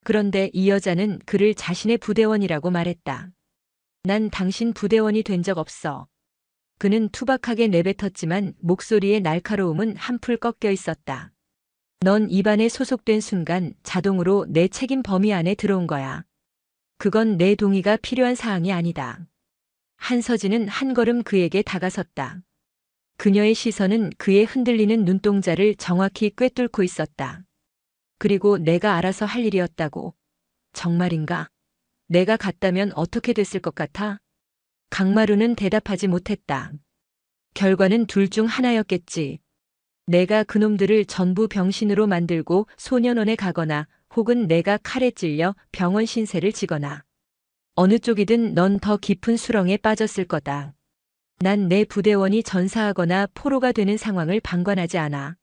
그런데 이 여자는 그를 자신의 부대원이라고 말했다. 난 당신 부대원이 된 적 없어. 그는 투박하게 내뱉었지만 목소리의 날카로움은 한풀 꺾여 있었다. 넌 입안에 소속된 순간 자동으로 내 책임 범위 안에 들어온 거야. 그건 내 동의가 필요한 사항이 아니다. 한서진은 한 걸음 그에게 다가섰다. 그녀의 시선은 그의 흔들리는 눈동자를 정확히 꿰뚫고 있었다. 그리고 내가 알아서 할 일이었다고. 정말인가? 내가 갔다면 어떻게 됐을 것 같아? 강마루는 대답하지 못했다. 결과는 둘 중 하나였겠지. 내가 그놈들을 전부 병신으로 만들고 소년원에 가거나 혹은 내가 칼에 찔려 병원 신세를 지거나. 어느 쪽이든 넌 더 깊은 수렁에 빠졌을 거다. 난 내 부대원이 전사하거나 포로가 되는 상황을 방관하지 않아.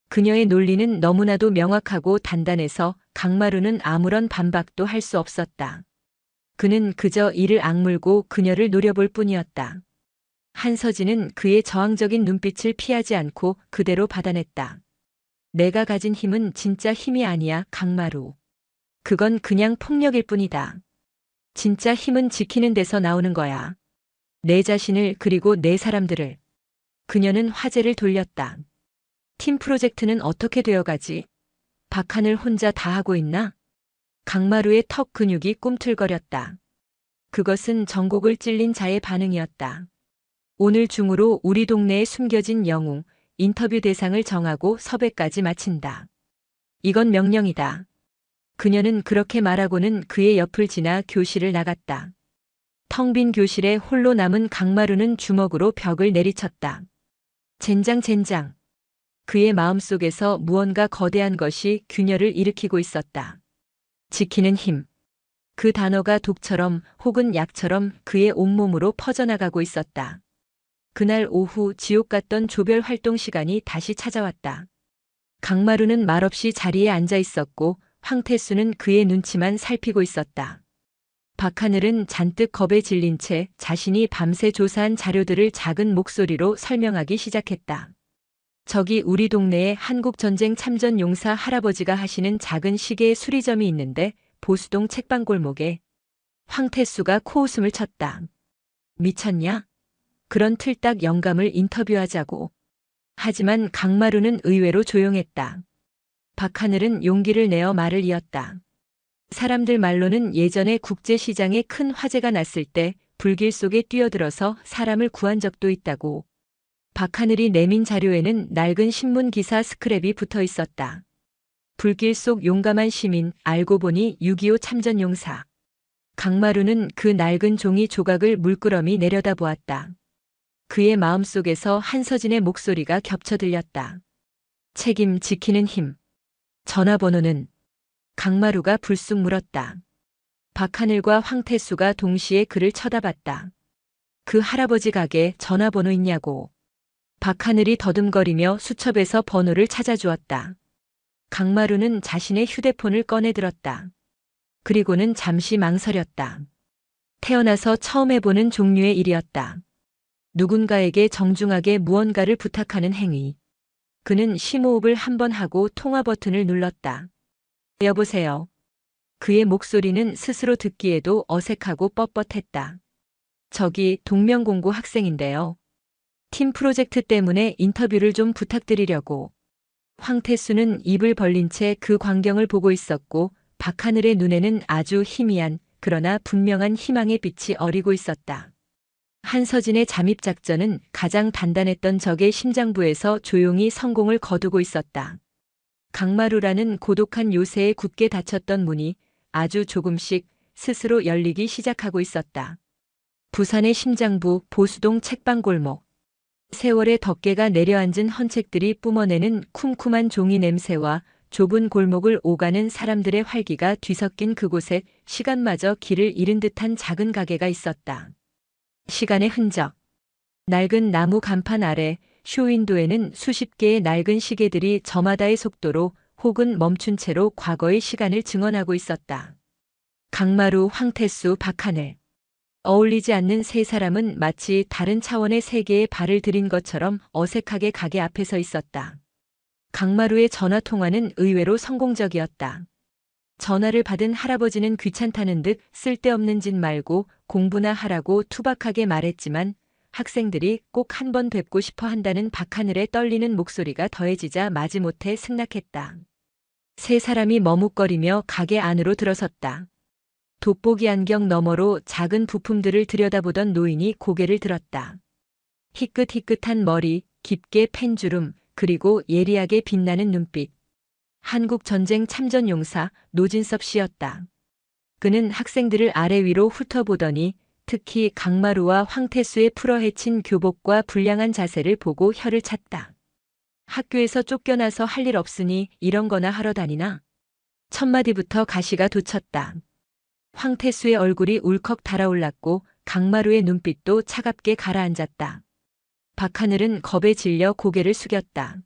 그녀의 논리는 너무나도 명확하고 단단해서 강마루는 아무런 반박도 할 수 없었다. 그는 그저 이를 악물고 그녀를 노려볼 뿐이었다. 한서진은 그의 저항적인 눈빛을 피하지 않고 그대로 받아냈다. 내가 가진 힘은 진짜 힘이 아니야, 강마루. 그건 그냥 폭력일 뿐이다. 진짜 힘은 지키는 데서 나오는 거야. 내 자신을 그리고 내 사람들을. 그녀는 화제를 돌렸다. 팀 프로젝트는 어떻게 되어가지? 박하늘 혼자 다 하고 있나? 강마루의 턱 근육이 꿈틀거렸다. 그것은 전곡을 찔린 자의 반응이었다. 오늘 중으로 우리 동네에 숨겨진 영웅, 인터뷰 대상을 정하고 섭외까지 마친다. 이건 명령이다. 그녀는 그렇게 말하고는 그의 옆을 지나 교실을 나갔다. 텅 빈 교실에 홀로 남은 강마루는 주먹으로 벽을 내리쳤다. 젠장. 그의 마음속에서 무언가 거대한 것이 균열을 일으키고 있었다. 지키는 힘. 그 단어가 독처럼 혹은 약처럼 그의 온몸으로 퍼져나가고 있었다. 그날 오후 지옥 같던 조별 활동 시간이 다시 찾아왔다. 강마루는 말없이 자리에 앉아 있었고 황태수는 그의 눈치만 살피고 있었다. 박하늘은 잔뜩 겁에 질린 채 자신이 밤새 조사한 자료들을 작은 목소리로 설명하기 시작했다. 저기 우리 동네에 한국전쟁 참전 용사 할아버지가 하시는 작은 시계의 수리점이 있는데 보수동 책방골목에. 황태수가 코웃음을 쳤다. 미쳤냐? 그런 틀딱 영감을 인터뷰하자고. 하지만 강마루는 의외로 조용했다. 박하늘은 용기를 내어 말을 이었다. 사람들 말로는 예전에 국제시장에 큰 화재가 났을 때 불길 속에 뛰어들어서 사람을 구한 적도 있다고. 박하늘이 내민 자료에는 낡은 신문 기사 스크랩이 붙어 있었다. 불길 속 용감한 시민, 알고 보니 6.25 참전용사. 강마루는 그 낡은 종이 조각을 물끄러미 내려다보았다. 그의 마음속에서 한서진의 목소리가 겹쳐 들렸다. 책임 지키는 힘. 전화번호는? 강마루가 불쑥 물었다. 박하늘과 황태수가 동시에 그를 쳐다봤다. 그 할아버지 가게 전화번호 있냐고. 박하늘이 더듬거리며 수첩에서 번호를 찾아주었다. 강마루는 자신의 휴대폰을 꺼내들었다. 그리고는 잠시 망설였다. 태어나서 처음 해보는 종류의 일이었다. 누군가에게 정중하게 무언가를 부탁하는 행위. 그는 심호흡을 한 번 하고 통화 버튼을 눌렀다. 여보세요. 그의 목소리는 스스로 듣기에도 어색하고 뻣뻣했다. 저기 동명공고 학생인데요. 팀 프로젝트 때문에 인터뷰를 좀 부탁드리려고. 황태수는 입을 벌린 채 그 광경을 보고 있었고 박하늘의 눈에는 아주 희미한 그러나 분명한 희망의 빛이 어리고 있었다. 한서진의 잠입 작전은 가장 단단했던 적의 심장부에서 조용히 성공을 거두고 있었다. 강마루라는 고독한 요새에 굳게 닫혔던 문이 아주 조금씩 스스로 열리기 시작하고 있었다. 부산의 심장부 보수동 책방골목. 세월의 덮개가 내려앉은 헌책들이 뿜어내는 쿰쿰한 종이 냄새와 좁은 골목을 오가는 사람들의 활기가 뒤섞인 그곳에 시간마저 길을 잃은 듯한 작은 가게가 있었다. 시간의 흔적. 낡은 나무 간판 아래 쇼윈도에는 수십 개의 낡은 시계들이 저마다의 속도로 혹은 멈춘 채로 과거의 시간을 증언하고 있었다. 강마루, 황태수, 박하늘. 어울리지 않는 세 사람은 마치 다른 차원의 세계에 발을 들인 것처럼 어색하게 가게 앞에 서 있었다. 강마루의 전화 통화는 의외로 성공적이었다. 전화를 받은 할아버지는 귀찮다는 듯 쓸데없는 짓 말고 공부나 하라고 투박하게 말했지만 학생들이 꼭 한 번 뵙고 싶어 한다는 박하늘의 떨리는 목소리가 더해지자 마지못해 승낙했다. 세 사람이 머뭇거리며 가게 안으로 들어섰다. 돋보기 안경 너머로 작은 부품들을 들여다보던 노인이 고개를 들었다. 희끗희끗한 머리, 깊게 팬 주름, 그리고 예리하게 빛나는 눈빛. 한국전쟁 참전용사 노진섭 씨였다. 그는 학생들을 아래 위로 훑어보더니 특히 강마루와 황태수의 풀어헤친 교복과 불량한 자세를 보고 혀를 찼다. 학교에서 쫓겨나서 할 일 없으니 이런 거나 하러 다니나? 첫마디부터 가시가 돋쳤다. 황태수의 얼굴이 울컥 달아올랐고 강마루의 눈빛도 차갑게 가라앉았다. 박하늘은 겁에 질려 고개를 숙였다.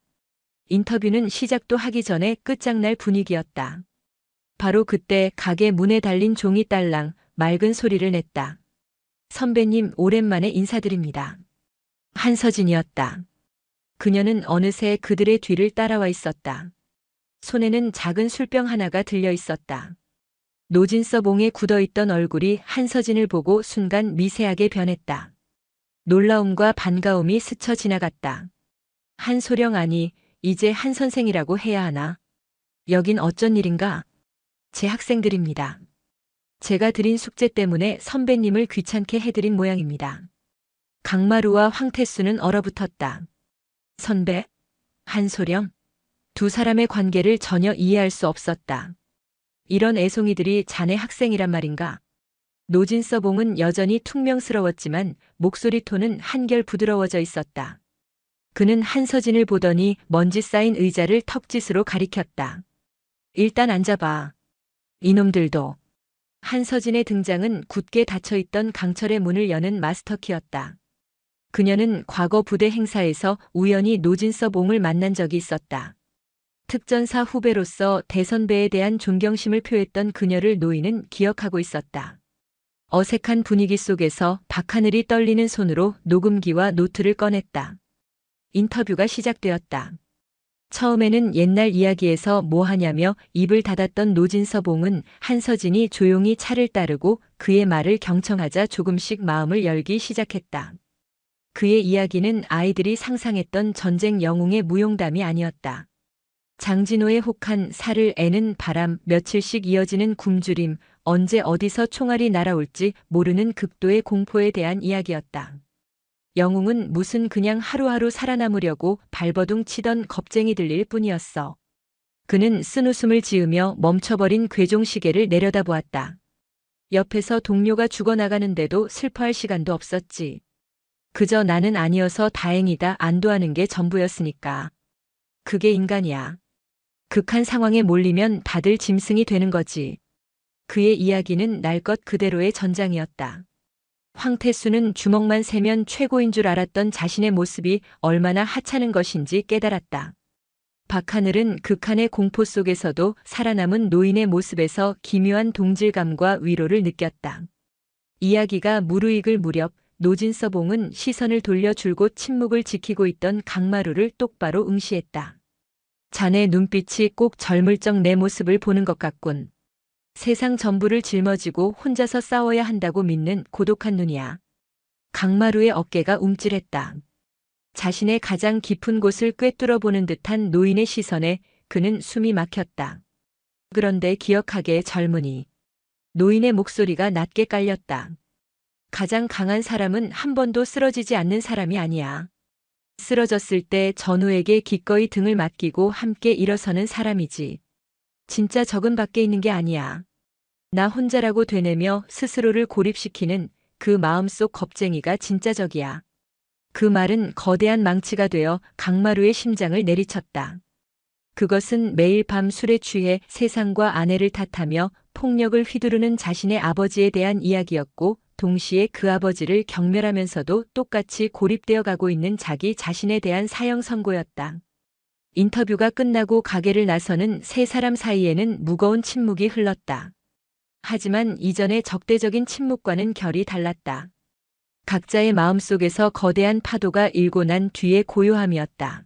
인터뷰는 시작도 하기 전에 끝장날 분위기였다. 바로 그때 가게 문에 달린 종이 딸랑 맑은 소리를 냈다. 선배님 오랜만에 인사드립니다. 한서진이었다. 그녀는 어느새 그들의 뒤를 따라와 있었다. 손에는 작은 술병 하나가 들려 있었다. 노진섭 옹에 굳어있던 얼굴이 한서진을 보고 순간 미세하게 변했다. 놀라움과 반가움이 스쳐 지나갔다. 한소령 아니, 이제 한 선생이라고 해야 하나? 여긴 어쩐 일인가? 제 학생들입니다. 제가 드린 숙제 때문에 선배님을 귀찮게 해드린 모양입니다. 강마루와 황태수는 얼어붙었다. 선배? 한소령? 두 사람의 관계를 전혀 이해할 수 없었다. 이런 애송이들이 자네 학생이란 말인가? 노진섭 옹은 여전히 퉁명스러웠지만 목소리 톤은 한결 부드러워져 있었다. 그는 한서진을 보더니 먼지 쌓인 의자를 턱짓으로 가리켰다. 일단 앉아봐. 이놈들도. 한서진의 등장은 굳게 닫혀있던 강철의 문을 여는 마스터키였다. 그녀는 과거 부대 행사에서 우연히 노진섭 옹을 만난 적이 있었다. 특전사 후배로서 대선배에 대한 존경심을 표했던 그녀를 노인은 기억하고 있었다. 어색한 분위기 속에서 박하늘이 떨리는 손으로 녹음기와 노트를 꺼냈다. 인터뷰가 시작되었다. 처음에는 옛날 이야기에서 뭐하냐며 입을 닫았던 노진섭 옹은 한서진이 조용히 차를 따르고 그의 말을 경청하자 조금씩 마음을 열기 시작했다. 그의 이야기는 아이들이 상상했던 전쟁 영웅의 무용담이 아니었다. 장진호의 혹한 살을 애는 바람, 며칠씩 이어지는 굶주림, 언제 어디서 총알이 날아올지 모르는 극도의 공포에 대한 이야기였다. 영웅은 무슨 그냥 하루하루 살아남으려고 발버둥 치던 겁쟁이들 일 뿐이었어. 그는 쓴웃음을 지으며 멈춰버린 괴종시계를 내려다보았다. 옆에서 동료가 죽어나가는데도 슬퍼할 시간도 없었지. 그저 나는 아니어서 다행이다 안도하는 게 전부였으니까. 그게 인간이야. 극한 상황에 몰리면 다들 짐승이 되는 거지. 그의 이야기는 날 것 그대로의 전장이었다. 황태수는 주먹만 세면 최고인 줄 알았던 자신의 모습이 얼마나 하찮은 것인지 깨달았다. 박하늘은 극한의 공포 속에서도 살아남은 노인의 모습에서 기묘한 동질감과 위로를 느꼈다. 이야기가 무르익을 무렵 노진서봉은 시선을 돌려 줄곧 침묵을 지키고 있던 강마루를 똑바로 응시했다. 자네 눈빛이 꼭 젊을 적 내 모습을 보는 것 같군. 세상 전부를 짊어지고 혼자서 싸워야 한다고 믿는 고독한 눈이야. 강마루의 어깨가 움찔했다. 자신의 가장 깊은 곳을 꿰뚫어 보는 듯한 노인의 시선에 그는 숨이 막혔다. 그런데 기억하게 젊은이. 노인의 목소리가 낮게 깔렸다. 가장 강한 사람은 한 번도 쓰러지지 않는 사람이 아니야. 쓰러졌을 때 전우에게 기꺼이 등을 맡기고 함께 일어서는 사람이지. 진짜 적은 밖에 있는 게 아니야. 나 혼자라고 되뇌며 스스로를 고립시키는 그 마음속 겁쟁이가 진짜 적이야. 그 말은 거대한 망치가 되어 강마루의 심장을 내리쳤다. 그것은 매일 밤 술에 취해 세상과 아내를 탓하며 폭력을 휘두르는 자신의 아버지에 대한 이야기였고, 동시에 그 아버지를 경멸하면서도 똑같이 고립되어 가고 있는 자기 자신에 대한 사형 선고였다. 인터뷰가 끝나고 가게를 나서는 세 사람 사이에는 무거운 침묵이 흘렀다. 하지만 이전의 적대적인 침묵과는 결이 달랐다. 각자의 마음속에서 거대한 파도가 일고 난 뒤의 고요함이었다.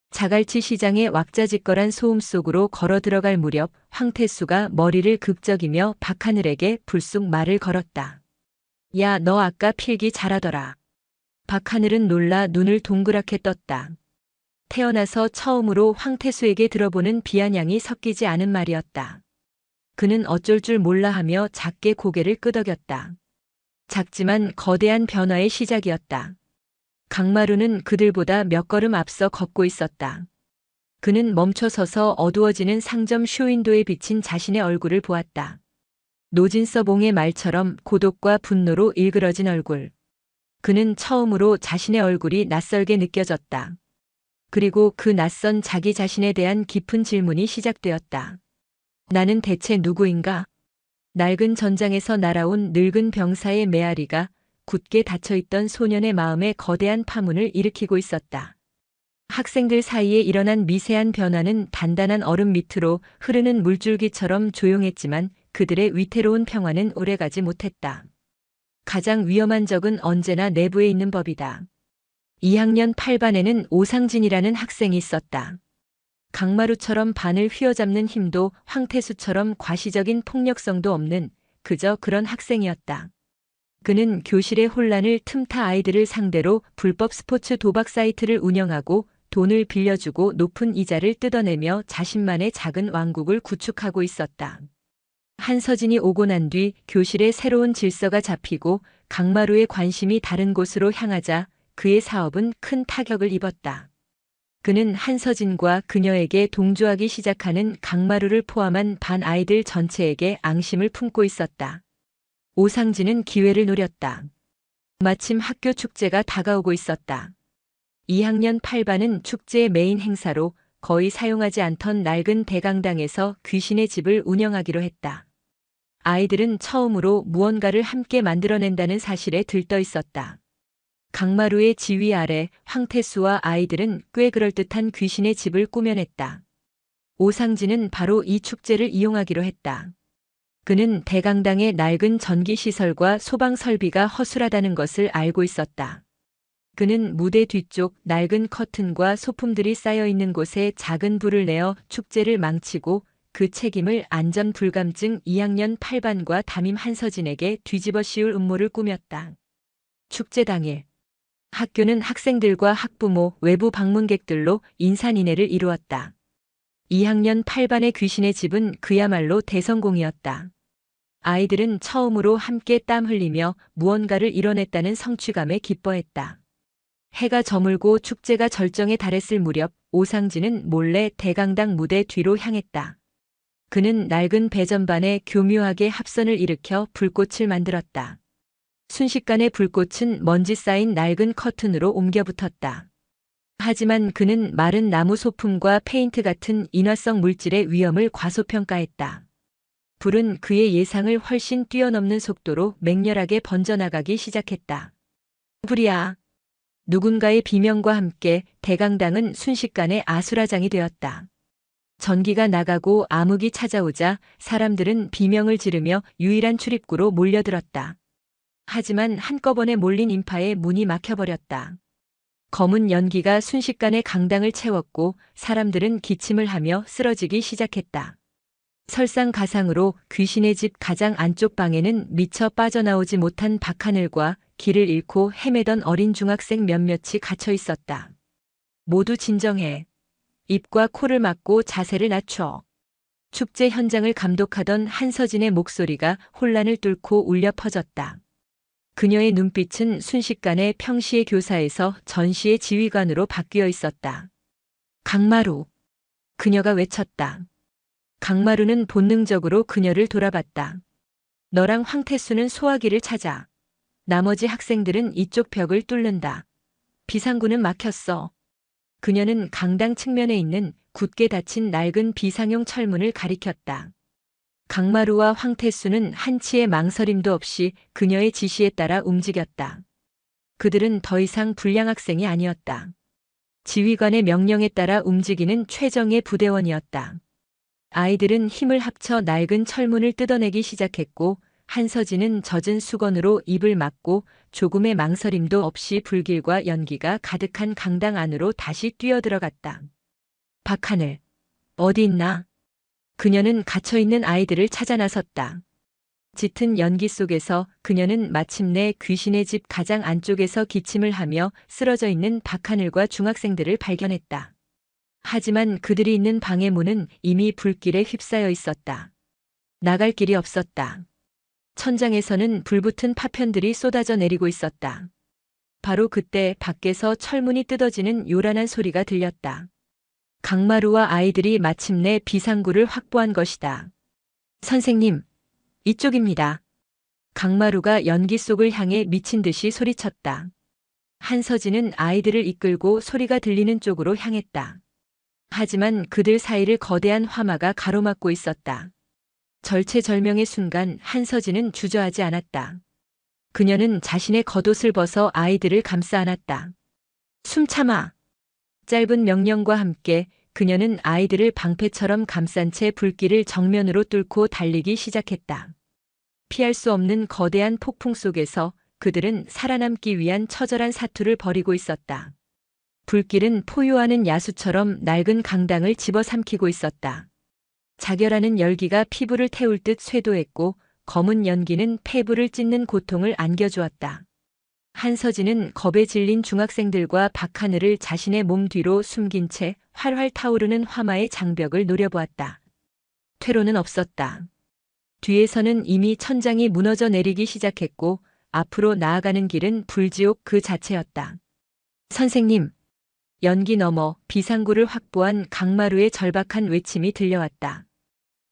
자갈치 시장의 왁자지껄한 소음 속으로 걸어 들어갈 무렵 황태수가 머리를 극적이며 박하늘에게 불쑥 말을 걸었다. 야, 너 아까 필기 잘하더라. 박하늘은 놀라 눈을 동그랗게 떴다. 태어나서 처음으로 황태수에게 들어보는 비아냥이 섞이지 않은 말이었다. 그는 어쩔 줄 몰라 하며 작게 고개를 끄덕였다. 작지만 거대한 변화의 시작이었다. 강마루는 그들보다 몇 걸음 앞서 걷고 있었다. 그는 멈춰서서 어두워지는 상점 쇼윈도에 비친 자신의 얼굴을 보았다. 노진서봉의 말처럼 고독과 분노로 일그러진 얼굴. 그는 처음으로 자신의 얼굴이 낯설게 느껴졌다. 그리고 그 낯선 자기 자신에 대한 깊은 질문이 시작되었다. 나는 대체 누구인가? 낡은 전장에서 날아온 늙은 병사의 메아리가 굳게 닫혀있던 소년의 마음에 거대한 파문을 일으키고 있었다. 학생들 사이에 일어난 미세한 변화는 단단한 얼음 밑으로 흐르는 물줄기처럼 조용했지만 그들의 위태로운 평화는 오래가지 못했다. 가장 위험한 적은 언제나 내부에 있는 법이다. 2학년 8반에는 오상진이라는 학생이 있었다. 강마루처럼 반을 휘어잡는 힘도 황태수처럼 과시적인 폭력성도 없는 그저 그런 학생이었다. 그는 교실의 혼란을 틈타 아이들을 상대로 불법 스포츠 도박 사이트를 운영하고 돈을 빌려주고 높은 이자를 뜯어내며 자신만의 작은 왕국을 구축하고 있었다. 한서진이 오고 난 뒤 교실에 새로운 질서가 잡히고 강마루의 관심이 다른 곳으로 향하자 그의 사업은 큰 타격을 입었다. 그는 한서진과 그녀에게 동조하기 시작하는 강마루를 포함한 반 아이들 전체에게 앙심을 품고 있었다. 오상진은 기회를 노렸다. 마침 학교 축제가 다가오고 있었다. 2학년 8반은 축제의 메인 행사로 거의 사용하지 않던 낡은 대강당에서 귀신의 집을 운영하기로 했다. 아이들은 처음으로 무언가를 함께 만들어낸다는 사실에 들떠 있었다. 강마루의 지휘 아래 황태수와 아이들은 꽤 그럴듯한 귀신의 집을 꾸며냈다. 오상진은 바로 이 축제를 이용하기로 했다. 그는 대강당의 낡은 전기시설과 소방 설비가 허술하다는 것을 알고 있었다. 그는 무대 뒤쪽 낡은 커튼과 소품들이 쌓여 있는 곳에 작은 불을 내어 축제를 망치고 그 책임을 안전불감증 2학년 8반과 담임 한서진에게 뒤집어 씌울 음모를 꾸몄다. 축제 당일 학교는 학생들과 학부모, 외부 방문객들로 인산인해를 이루었다. 2학년 8반의 귀신의 집은 그야말로 대성공이었다. 아이들은 처음으로 함께 땀 흘리며 무언가를 이뤄냈다는 성취감에 기뻐했다. 해가 저물고 축제가 절정에 달했을 무렵 오상진은 몰래 대강당 무대 뒤로 향했다. 그는 낡은 배전반에 교묘하게 합선을 일으켜 불꽃을 만들었다. 순식간에 불꽃은 먼지 쌓인 낡은 커튼으로 옮겨 붙었다. 하지만 그는 마른 나무 소품과 페인트 같은 인화성 물질의 위험을 과소평가했다. 불은 그의 예상을 훨씬 뛰어넘는 속도로 맹렬하게 번져나가기 시작했다. 불이야. 누군가의 비명과 함께 대강당은 순식간에 아수라장이 되었다. 전기가 나가고 암흑이 찾아오자 사람들은 비명을 지르며 유일한 출입구로 몰려들었다. 하지만 한꺼번에 몰린 인파에 문이 막혀버렸다. 검은 연기가 순식간에 강당을 채웠고 사람들은 기침을 하며 쓰러지기 시작했다. 설상가상으로 귀신의 집 가장 안쪽 방에는 미처 빠져나오지 못한 박하늘과 길을 잃고 헤매던 어린 중학생 몇몇이 갇혀 있었다. 모두 진정해. 입과 코를 막고 자세를 낮춰. 축제 현장을 감독하던 한서진의 목소리가 혼란을 뚫고 울려 퍼졌다. 그녀의 눈빛은 순식간에 평시의 교사에서 전시의 지휘관으로 바뀌어 있었다. 강마루. 그녀가 외쳤다. 강마루는 본능적으로 그녀를 돌아봤다. 너랑 황태수는 소화기를 찾아. 나머지 학생들은 이쪽 벽을 뚫는다. 비상구는 막혔어. 그녀는 강당 측면에 있는 굳게 닫힌 낡은 비상용 철문을 가리켰다. 강마루와 황태수는 한치의 망설임도 없이 그녀의 지시에 따라 움직였다. 그들은 더 이상 불량 학생이 아니었다. 지휘관의 명령에 따라 움직이는 최정예 부대원이었다. 아이들은 힘을 합쳐 낡은 철문을 뜯어내기 시작했고 한서진은 젖은 수건으로 입을 막고 조금의 망설임도 없이 불길과 연기가 가득한 강당 안으로 다시 뛰어들어갔다. 박하늘, 어디 있나? 그녀는 갇혀있는 아이들을 찾아 나섰다. 짙은 연기 속에서 그녀는 마침내 귀신의 집 가장 안쪽에서 기침을 하며 쓰러져 있는 박하늘과 중학생들을 발견했다. 하지만 그들이 있는 방의 문은 이미 불길에 휩싸여 있었다. 나갈 길이 없었다. 천장에서는 불붙은 파편들이 쏟아져 내리고 있었다. 바로 그때 밖에서 철문이 뜯어지는 요란한 소리가 들렸다. 강마루와 아이들이 마침내 비상구를 확보한 것이다. 선생님, 이쪽입니다. 강마루가 연기 속을 향해 미친 듯이 소리쳤다. 한서진은 아이들을 이끌고 소리가 들리는 쪽으로 향했다. 하지만 그들 사이를 거대한 화마가 가로막고 있었다. 절체절명의 순간 한서진은 주저하지 않았다. 그녀는 자신의 겉옷을 벗어 아이들을 감싸 안았다. 숨 참아. 짧은 명령과 함께 그녀는 아이들을 방패처럼 감싼 채 불길을 정면으로 뚫고 달리기 시작했다. 피할 수 없는 거대한 폭풍 속에서 그들은 살아남기 위한 처절한 사투를 벌이고 있었다. 불길은 포효하는 야수처럼 낡은 강당을 집어삼키고 있었다. 자결하는 열기가 피부를 태울 듯 쇄도했고 검은 연기는 폐부를 찢는 고통을 안겨주었다. 한서진은 겁에 질린 중학생들과 박하늘을 자신의 몸 뒤로 숨긴 채 활활 타오르는 화마의 장벽을 노려보았다. 퇴로는 없었다. 뒤에서는 이미 천장이 무너져 내리기 시작했고 앞으로 나아가는 길은 불지옥 그 자체였다. 선생님, 연기 너머 비상구를 확보한 강마루의 절박한 외침이 들려왔다.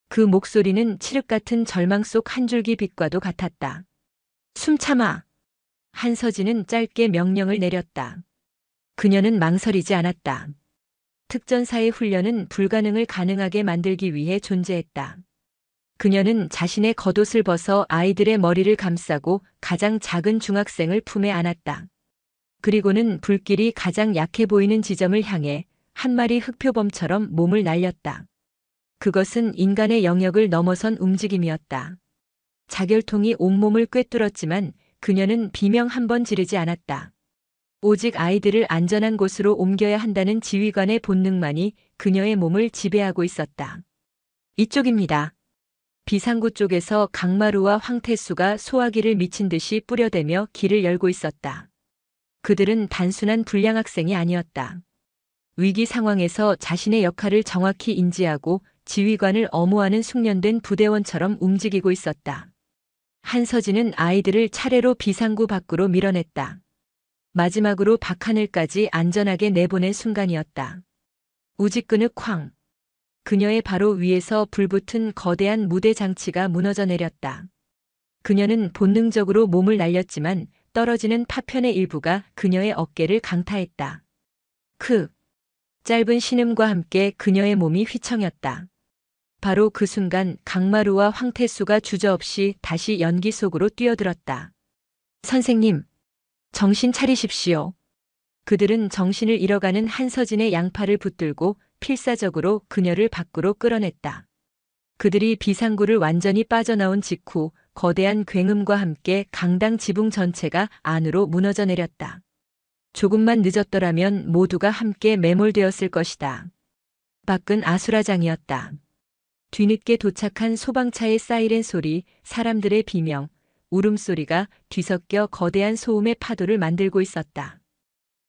그 목소리는 칠흑 같은 절망 속 한 줄기 빛과도 같았다. 숨 참아. 한서진은 짧게 명령을 내렸다. 그녀는 망설이지 않았다. 특전사의 훈련은 불가능을 가능하게 만들기 위해 존재했다. 그녀는 자신의 겉옷을 벗어 아이들의 머리를 감싸고 가장 작은 중학생을 품에 안았다. 그리고는 불길이 가장 약해 보이는 지점을 향해 한 마리 흑표범처럼 몸을 날렸다. 그것은 인간의 영역을 넘어선 움직임이었다. 자결통이 온몸을 꿰뚫었지만 그녀는 비명 한 번 지르지 않았다. 오직 아이들을 안전한 곳으로 옮겨야 한다는 지휘관의 본능만이 그녀의 몸을 지배하고 있었다. 이쪽입니다. 비상구 쪽에서 강마루와 황태수가 소화기를 미친 듯이 뿌려대며 길을 열고 있었다. 그들은 단순한 불량 학생이 아니었다. 위기 상황에서 자신의 역할을 정확히 인지하고 지휘관을 엄호하는 숙련된 부대원처럼 움직이고 있었다. 한서진은 아이들을 차례로 비상구 밖으로 밀어냈다. 마지막으로 박하늘까지 안전하게 내보낸 순간이었다. 우직근육 쾅. 그녀의 바로 위에서 불붙은 거대한 무대 장치가 무너져 내렸다. 그녀는 본능적으로 몸을 날렸지만 떨어지는 파편의 일부가 그녀의 어깨를 강타했다. 짧은 신음과 함께 그녀의 몸이 휘청였다. 바로 그 순간 강마루와 황태수가 주저없이 다시 연기 속으로 뛰어들었다. 선생님, 정신 차리십시오. 그들은 정신을 잃어가는 한서진의 양팔을 붙들고 필사적으로 그녀를 밖으로 끌어냈다. 그들이 비상구를 완전히 빠져나온 직후 거대한 굉음과 함께 강당 지붕 전체가 안으로 무너져 내렸다. 조금만 늦었더라면 모두가 함께 매몰되었을 것이다. 밖은 아수라장이었다. 뒤늦게 도착한 소방차의 사이렌 소리, 사람들의 비명, 울음소리가 뒤섞여 거대한 소음의 파도를 만들고 있었다.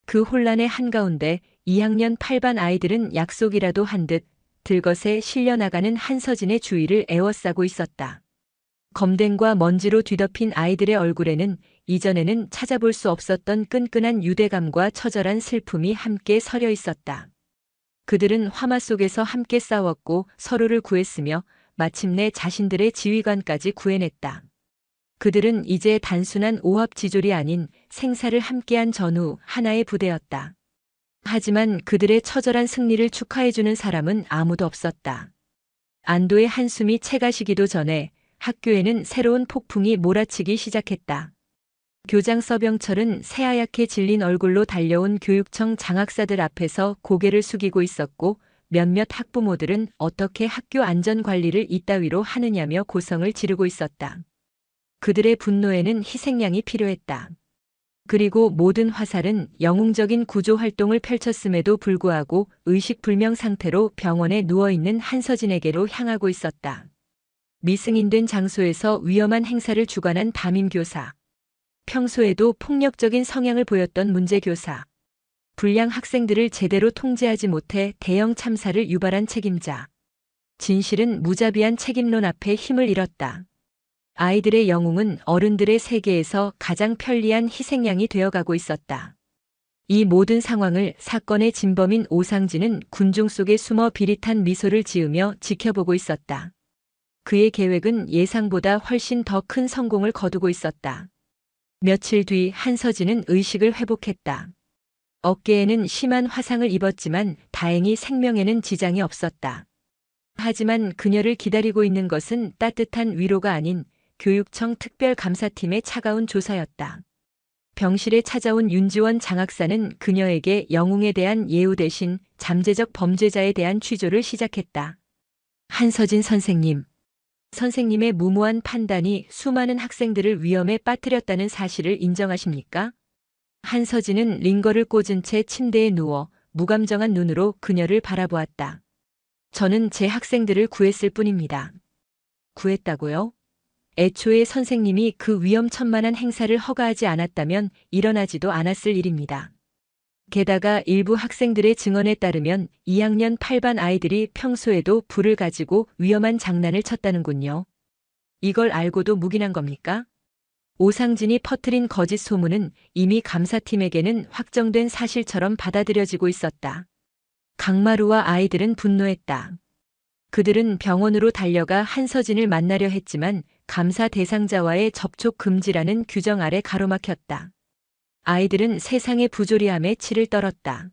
그 혼란의 한가운데 2학년 8반 아이들은 약속이라도 한 듯 들것에 실려나가는 한서진의 주위를 에워싸고 있었다. 검댕과 먼지로 뒤덮인 아이들의 얼굴에는 이전에는 찾아볼 수 없었던 끈끈한 유대감과 처절한 슬픔이 함께 서려 있었다. 그들은 화마 속에서 함께 싸웠고 서로를 구했으며 마침내 자신들의 지휘관까지 구해냈다. 그들은 이제 단순한 오합지졸이 아닌 생사를 함께한 전후 하나의 부대였다. 하지만 그들의 처절한 승리를 축하해주는 사람은 아무도 없었다. 안도의 한숨이 채가시기도 전에 학교에는 새로운 폭풍이 몰아치기 시작했다. 교장 서병철은 새하얗게 질린 얼굴로 달려온 교육청 장학사들 앞에서 고개를 숙이고 있었고 몇몇 학부모들은 어떻게 학교 안전관리를 이따위로 하느냐며 고성을 지르고 있었다. 그들의 분노에는 희생양이 필요했다. 그리고 모든 화살은 영웅적인 구조 활동을 펼쳤음에도 불구하고 의식불명 상태로 병원에 누워있는 한서진에게로 향하고 있었다. 미승인된 장소에서 위험한 행사를 주관한 담임교사. 평소에도 폭력적인 성향을 보였던 문제교사. 불량 학생들을 제대로 통제하지 못해 대형 참사를 유발한 책임자. 진실은 무자비한 책임론 앞에 힘을 잃었다. 아이들의 영웅은 어른들의 세계에서 가장 편리한 희생양이 되어가고 있었다. 이 모든 상황을 사건의 진범인 오상진은 군중 속에 숨어 비릿한 미소를 지으며 지켜보고 있었다. 그의 계획은 예상보다 훨씬 더 큰 성공을 거두고 있었다. 며칠 뒤 한서진은 의식을 회복했다. 어깨에는 심한 화상을 입었지만 다행히 생명에는 지장이 없었다. 하지만 그녀를 기다리고 있는 것은 따뜻한 위로가 아닌 교육청 특별감사팀의 차가운 조사였다. 병실에 찾아온 윤지원 장학사는 그녀에게 영웅에 대한 예우 대신 잠재적 범죄자에 대한 취조를 시작했다. 한서진 선생님. 선생님의 무모한 판단이 수많은 학생들을 위험에 빠뜨렸다는 사실을 인정하십니까? 한서진은 링거를 꽂은 채 침대에 누워 무감정한 눈으로 그녀를 바라보았다. 저는 제 학생들을 구했을 뿐입니다. 구했다고요? 애초에 선생님이 그 위험천만한 행사를 허가하지 않았다면 일어나지도 않았을 일입니다. 게다가 일부 학생들의 증언에 따르면 2학년 8반 아이들이 평소에도 불을 가지고 위험한 장난을 쳤다는군요. 이걸 알고도 묵인한 겁니까? 오상진이 퍼뜨린 거짓 소문은 이미 감사팀에게는 확정된 사실처럼 받아들여지고 있었다. 강마루와 아이들은 분노했다. 그들은 병원으로 달려가 한서진을 만나려 했지만 감사 대상자와의 접촉 금지라는 규정 아래 가로막혔다. 아이들은 세상의 부조리함에 치를 떨었다.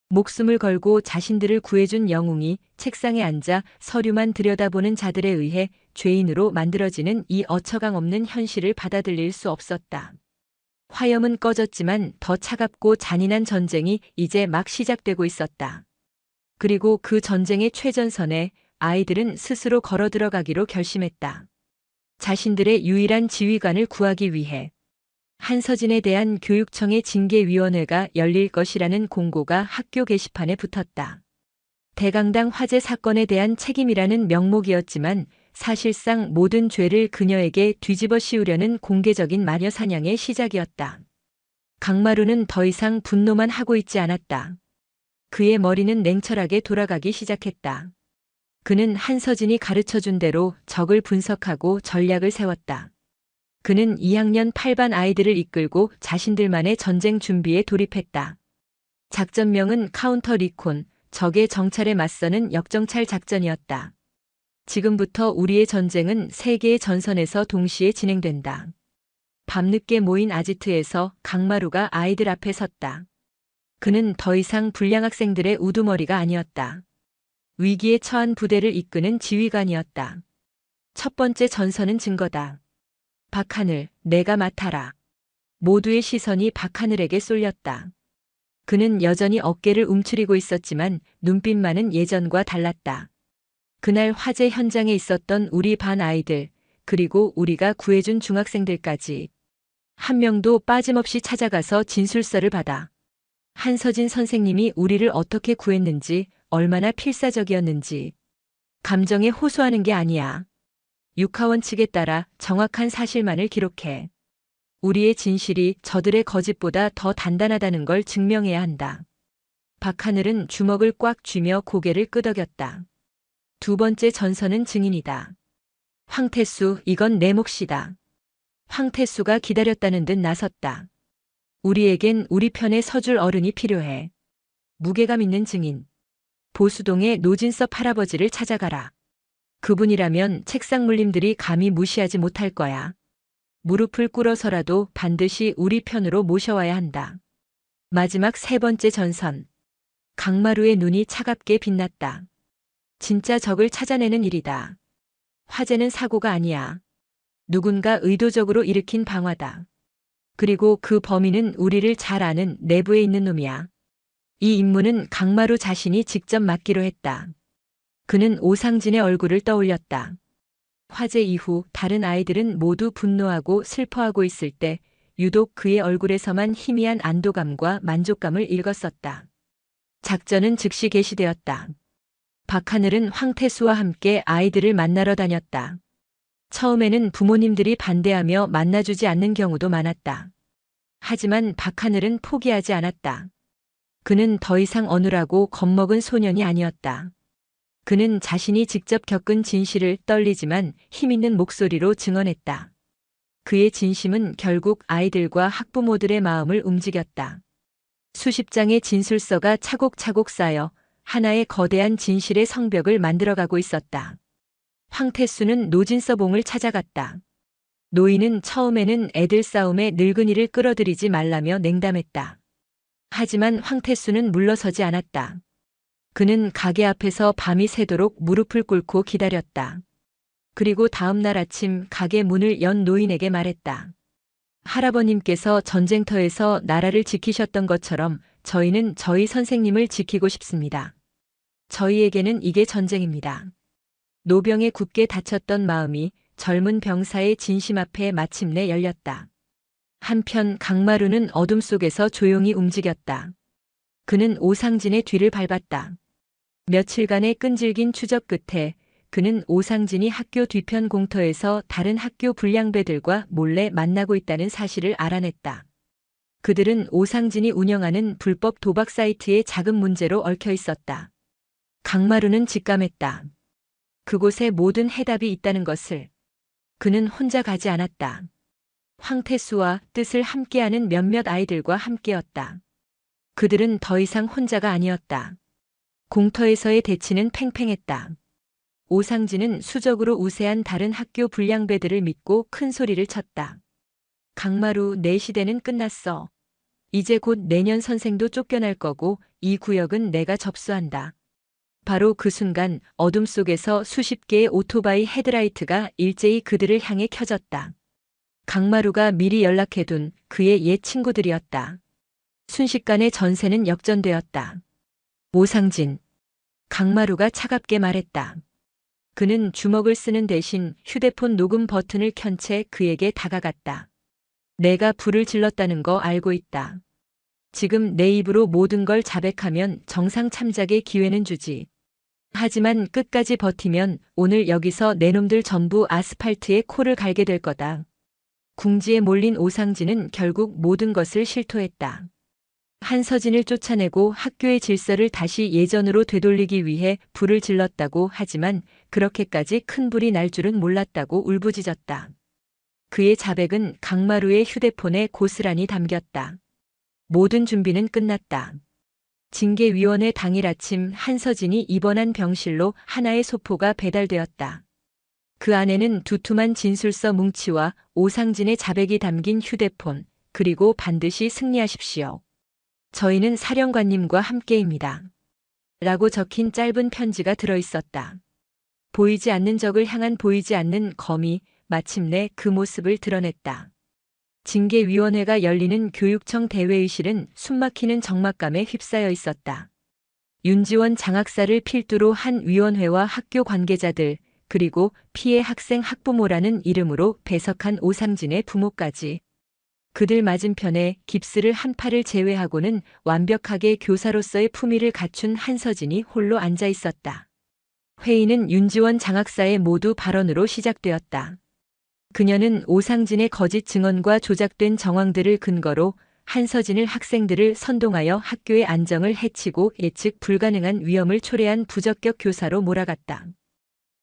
목숨을 걸고 자신들을 구해준 영웅이 책상에 앉아 서류만 들여다보는 자들에 의해 죄인으로 만들어지는 이 어처강 없는 현실을 받아들일 수 없었다. 화염은 꺼졌지만 더 차갑고 잔인한 전쟁이 이제 막 시작되고 있었다. 그리고 그 전쟁의 최전선에 아이들은 스스로 걸어 들어가기로 결심했다. 자신들의 유일한 지휘관을 구하기 위해. 한서진에 대한 교육청의 징계위원회가 열릴 것이라는 공고가 학교 게시판에 붙었다. 대강당 화재 사건에 대한 책임이라는 명목이었지만 사실상 모든 죄를 그녀에게 뒤집어 씌우려는 공개적인 마녀 사냥의 시작이었다. 강마루는 더 이상 분노만 하고 있지 않았다. 그의 머리는 냉철하게 돌아가기 시작했다. 그는 한서진이 가르쳐준 대로 적을 분석하고 전략을 세웠다. 그는 2학년 8반 아이들을 이끌고 자신들만의 전쟁 준비에 돌입했다. 작전명은 카운터 리콘, 적의 정찰에 맞서는 역정찰 작전이었다. 지금부터 우리의 전쟁은 세계의 전선에서 동시에 진행된다. 밤늦게 모인 아지트에서 강마루가 아이들 앞에 섰다. 그는 더 이상 불량 학생들의 우두머리가 아니었다. 위기에 처한 부대를 이끄는 지휘관이었다. 첫 번째 전선은 증거다. 박하늘, 내가 맡아라. 모두의 시선이 박하늘에게 쏠렸다. 그는 여전히 어깨를 움츠리고 있었지만 눈빛만은 예전과 달랐다. 그날 화재 현장에 있었던 우리 반 아이들, 그리고 우리가 구해준 중학생들까지 한 명도 빠짐없이 찾아가서 진술서를 받아. 한서진 선생님이 우리를 어떻게 구했는지, 얼마나 필사적이었는지. 감정에 호소하는 게 아니야. 육하원 측에 따라 정확한 사실만을 기록해. 우리의 진실이 저들의 거짓보다 더 단단하다는 걸 증명해야 한다. 박하늘은 주먹을 꽉 쥐며 고개를 끄덕였다. 두 번째 전선은 증인이다. 황태수, 이건 내 몫이다. 황태수가 기다렸다는 듯 나섰다. 우리에겐 우리 편에 서줄 어른이 필요해. 무게감 있는 증인. 보수동의 노진섭 할아버지를 찾아가라. 그분이라면 책상 물림들이 감히 무시하지 못할 거야. 무릎을 꿇어서라도 반드시 우리 편으로 모셔와야 한다. 마지막 세 번째 전선. 강마루의 눈이 차갑게 빛났다. 진짜 적을 찾아내는 일이다. 화재는 사고가 아니야. 누군가 의도적으로 일으킨 방화다. 그리고 그 범인은 우리를 잘 아는 내부에 있는 놈이야. 이 임무는 강마루 자신이 직접 맡기로 했다. 그는 오상진의 얼굴을 떠올렸다. 화재 이후 다른 아이들은 모두 분노하고 슬퍼하고 있을 때 유독 그의 얼굴에서만 희미한 안도감과 만족감을 읽었었다. 작전은 즉시 개시되었다. 박하늘은 황태수와 함께 아이들을 만나러 다녔다. 처음에는 부모님들이 반대하며 만나주지 않는 경우도 많았다. 하지만 박하늘은 포기하지 않았다. 그는 더 이상 어눌하고 겁먹은 소년이 아니었다. 그는 자신이 직접 겪은 진실을 떨리지만 힘있는 목소리로 증언했다. 그의 진심은 결국 아이들과 학부모들의 마음을 움직였다. 수십 장의 진술서가 차곡차곡 쌓여 하나의 거대한 진실의 성벽을 만들어가고 있었다. 황태수는 노진서봉을 찾아갔다. 노인은 처음에는 애들 싸움에 늙은이를 끌어들이지 말라며 냉담했다. 하지만 황태수는 물러서지 않았다. 그는 가게 앞에서 밤이 새도록 무릎을 꿇고 기다렸다. 그리고 다음 날 아침 가게 문을 연 노인에게 말했다. 할아버님께서 전쟁터에서 나라를 지키셨던 것처럼 저희는 저희 선생님을 지키고 싶습니다. 저희에게는 이게 전쟁입니다. 노병에 굳게 닫혔던 마음이 젊은 병사의 진심 앞에 마침내 열렸다. 한편 강마루는 어둠 속에서 조용히 움직였다. 그는 오상진의 뒤를 밟았다. 며칠간의 끈질긴 추적 끝에 그는 오상진이 학교 뒤편 공터에서 다른 학교 불량배들과 몰래 만나고 있다는 사실을 알아냈다. 그들은 오상진이 운영하는 불법 도박 사이트의 자금 문제로 얽혀 있었다. 강마루는 직감했다. 그곳에 모든 해답이 있다는 것을. 그는 혼자 가지 않았다. 황태수와 뜻을 함께하는 몇몇 아이들과 함께였다. 그들은 더 이상 혼자가 아니었다. 공터에서의 대치는 팽팽했다. 오상진은 수적으로 우세한 다른 학교 불량배들을 믿고 큰 소리를 쳤다. 강마루, 내 시대는 끝났어. 이제 곧 내년 선생도 쫓겨날 거고 이 구역은 내가 접수한다. 바로 그 순간 어둠 속에서 수십 개의 오토바이 헤드라이트가 일제히 그들을 향해 켜졌다. 강마루가 미리 연락해둔 그의 옛 친구들이었다. 순식간에 전세는 역전되었다. 오상진. 강마루가 차갑게 말했다. 그는 주먹을 쓰는 대신 휴대폰 녹음 버튼을 켠 채 그에게 다가갔다. 내가 불을 질렀다는 거 알고 있다. 지금 내 입으로 모든 걸 자백하면 정상 참작의 기회는 주지. 하지만 끝까지 버티면 오늘 여기서 내 놈들 전부 아스팔트에 코를 갈게 될 거다. 궁지에 몰린 오상진은 결국 모든 것을 실토했다. 한서진을 쫓아내고 학교의 질서를 다시 예전으로 되돌리기 위해 불을 질렀다고 하지만 그렇게까지 큰 불이 날 줄은 몰랐다고 울부짖었다. 그의 자백은 강마루의 휴대폰에 고스란히 담겼다. 모든 준비는 끝났다. 징계위원회 당일 아침 한서진이 입원한 병실로 하나의 소포가 배달되었다. 그 안에는 두툼한 진술서 뭉치와 오상진의 자백이 담긴 휴대폰, 그리고 반드시 승리하십시오. 저희는 사령관님과 함께입니다. 라고 적힌 짧은 편지가 들어 있었다. 보이지 않는 적을 향한 보이지 않는 검이 마침내 그 모습을 드러냈다. 징계위원회가 열리는 교육청 대회의실은 숨막히는 적막감에 휩싸여 있었다. 윤지원 장학사를 필두로 한 위원회와 학교 관계자들, 그리고 피해 학생 학부모라는 이름으로 배석한 오상진의 부모까지. 그들 맞은편에 깁스를 한 팔을 제외하고는 완벽하게 교사로서의 품위를 갖춘 한서진이 홀로 앉아 있었다. 회의는 윤지원 장학사의 모두 발언으로 시작되었다. 그녀는 오상진의 거짓 증언과 조작된 정황들을 근거로 한서진을 학생들을 선동하여 학교의 안정을 해치고 예측 불가능한 위험을 초래한 부적격 교사로 몰아갔다.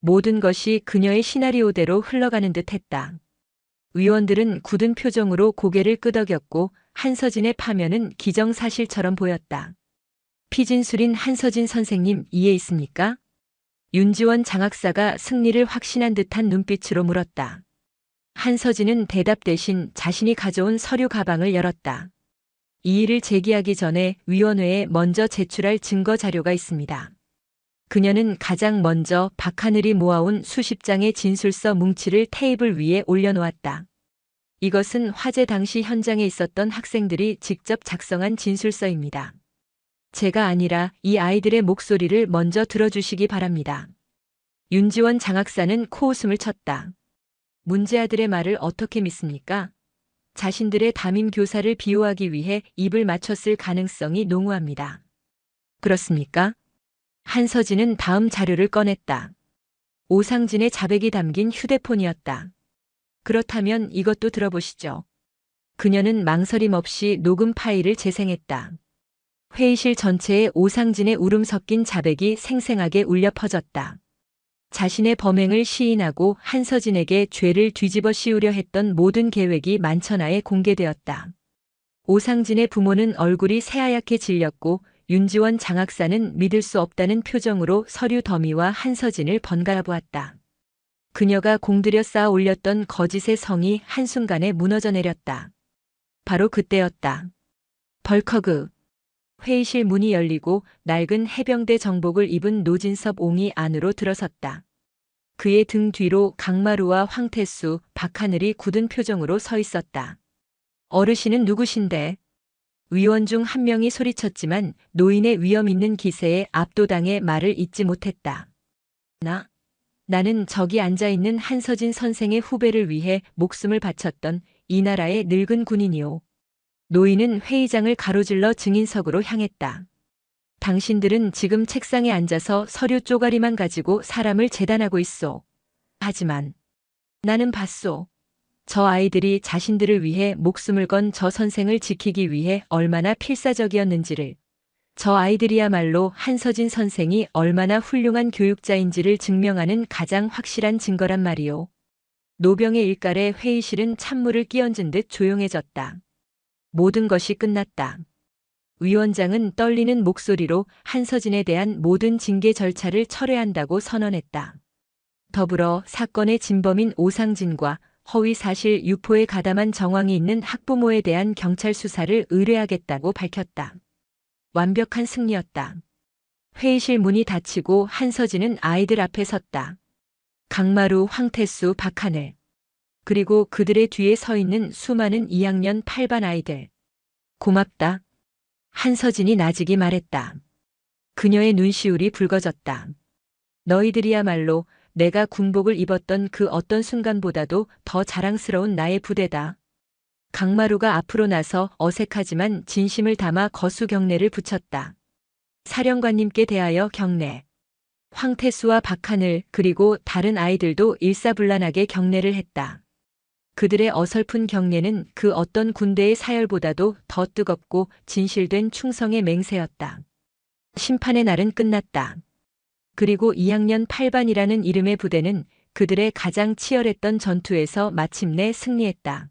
모든 것이 그녀의 시나리오대로 흘러가는 듯 했다. 위원들은 굳은 표정으로 고개를 끄덕였고 한서진의 파면은 기정사실처럼 보였다. 피진술인 한서진 선생님 이해 있습니까? 윤지원 장학사가 승리를 확신한 듯한 눈빛으로 물었다. 한서진은 대답 대신 자신이 가져온 서류 가방을 열었다. 이의를 제기하기 전에 위원회에 먼저 제출할 증거 자료가 있습니다. 그녀는 가장 먼저 박하늘이 모아온 수십 장의 진술서 뭉치를 테이블 위에 올려놓았다. 이것은 화재 당시 현장에 있었던 학생들이 직접 작성한 진술서입니다. 제가 아니라 이 아이들의 목소리를 먼저 들어주시기 바랍니다. 윤지원 장학사는 코웃음을 쳤다. 문제아들의 말을 어떻게 믿습니까? 자신들의 담임 교사를 비호하기 위해 입을 맞췄을 가능성이 농후합니다. 그렇습니까? 한서진은 다음 자료를 꺼냈다. 오상진의 자백이 담긴 휴대폰이었다. 그렇다면 이것도 들어보시죠. 그녀는 망설임 없이 녹음 파일을 재생했다. 회의실 전체에 오상진의 울음 섞인 자백이 생생하게 울려 퍼졌다. 자신의 범행을 시인하고 한서진에게 죄를 뒤집어 씌우려 했던 모든 계획이 만천하에 공개되었다. 오상진의 부모는 얼굴이 새하얗게 질렸고 윤지원 장학사는 믿을 수 없다는 표정으로 서류 더미와 한서진을 번갈아 보았다. 그녀가 공들여 쌓아 올렸던 거짓의 성이 한순간에 무너져 내렸다. 바로 그때였다. 벌커그. 회의실 문이 열리고 낡은 해병대 정복을 입은 노진섭 옹이 안으로 들어섰다. 그의 등 뒤로 강마루와 황태수, 박하늘이 굳은 표정으로 서 있었다. 어르신은 누구신데? 위원 중 한 명이 소리쳤지만 노인의 위험 있는 기세에 압도당해 말을 잇지 못했다. 나는 저기 앉아있는 한서진 선생의 후배를 위해 목숨을 바쳤던 이 나라의 늙은 군인이오. 노인은 회의장을 가로질러 증인석으로 향했다. 당신들은 지금 책상에 앉아서 서류 쪼가리만 가지고 사람을 재단하고 있소. 하지만 나는 봤소. 저 아이들이 자신들을 위해 목숨을 건 저 선생을 지키기 위해 얼마나 필사적이었는지를. 저 아이들이야말로 한서진 선생이 얼마나 훌륭한 교육자인지를 증명하는 가장 확실한 증거란 말이오. 노병의 일갈에 회의실은 찬물을 끼얹은 듯 조용해졌다. 모든 것이 끝났다. 위원장은 떨리는 목소리로 한서진에 대한 모든 징계 절차를 철회한다고 선언했다. 더불어 사건의 진범인 오상진과 허위 사실 유포에 가담한 정황이 있는 학부모에 대한 경찰 수사를 의뢰하겠다고 밝혔다. 완벽한 승리였다. 회의실 문이 닫히고 한서진은 아이들 앞에 섰다. 강마루, 황태수, 박하늘. 그리고 그들의 뒤에 서 있는 수많은 2학년 8반 아이들. 고맙다. 한서진이 나직이 말했다. 그녀의 눈시울이 붉어졌다. 너희들이야말로 내가 군복을 입었던 그 어떤 순간보다도 더 자랑스러운 나의 부대다. 강마루가 앞으로 나서 어색하지만 진심을 담아 거수 경례를 붙였다. 사령관님께 대하여 경례. 황태수와 박하늘 그리고 다른 아이들도 일사불란하게 경례를 했다. 그들의 어설픈 경례는 그 어떤 군대의 사열보다도 더 뜨겁고 진실된 충성의 맹세였다. 심판의 날은 끝났다. 그리고 2학년 8반이라는 이름의 부대는 그들의 가장 치열했던 전투에서 마침내 승리했다.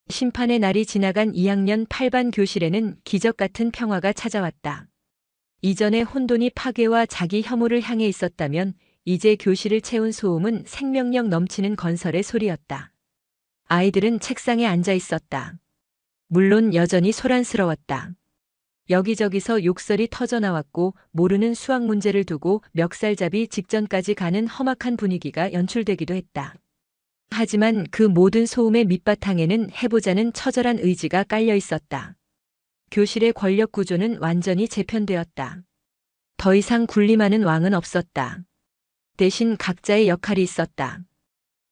심판의 날이 지나간 2학년 8반 교실에는 기적 같은 평화가 찾아왔다. 이전에 혼돈이 파괴와 자기 혐오를 향해 있었다면 이제 교실을 채운 소음은 생명력 넘치는 건설의 소리였다. 아이들은 책상에 앉아 있었다. 물론 여전히 소란스러웠다. 여기저기서 욕설이 터져나왔고 모르는 수학 문제를 두고 멱살잡이 직전까지 가는 험악한 분위기가 연출되기도 했다. 하지만 그 모든 소음의 밑바탕에는 해보자는 처절한 의지가 깔려 있었다. 교실의 권력 구조는 완전히 재편되었다. 더 이상 군림하는 왕은 없었다. 대신 각자의 역할이 있었다.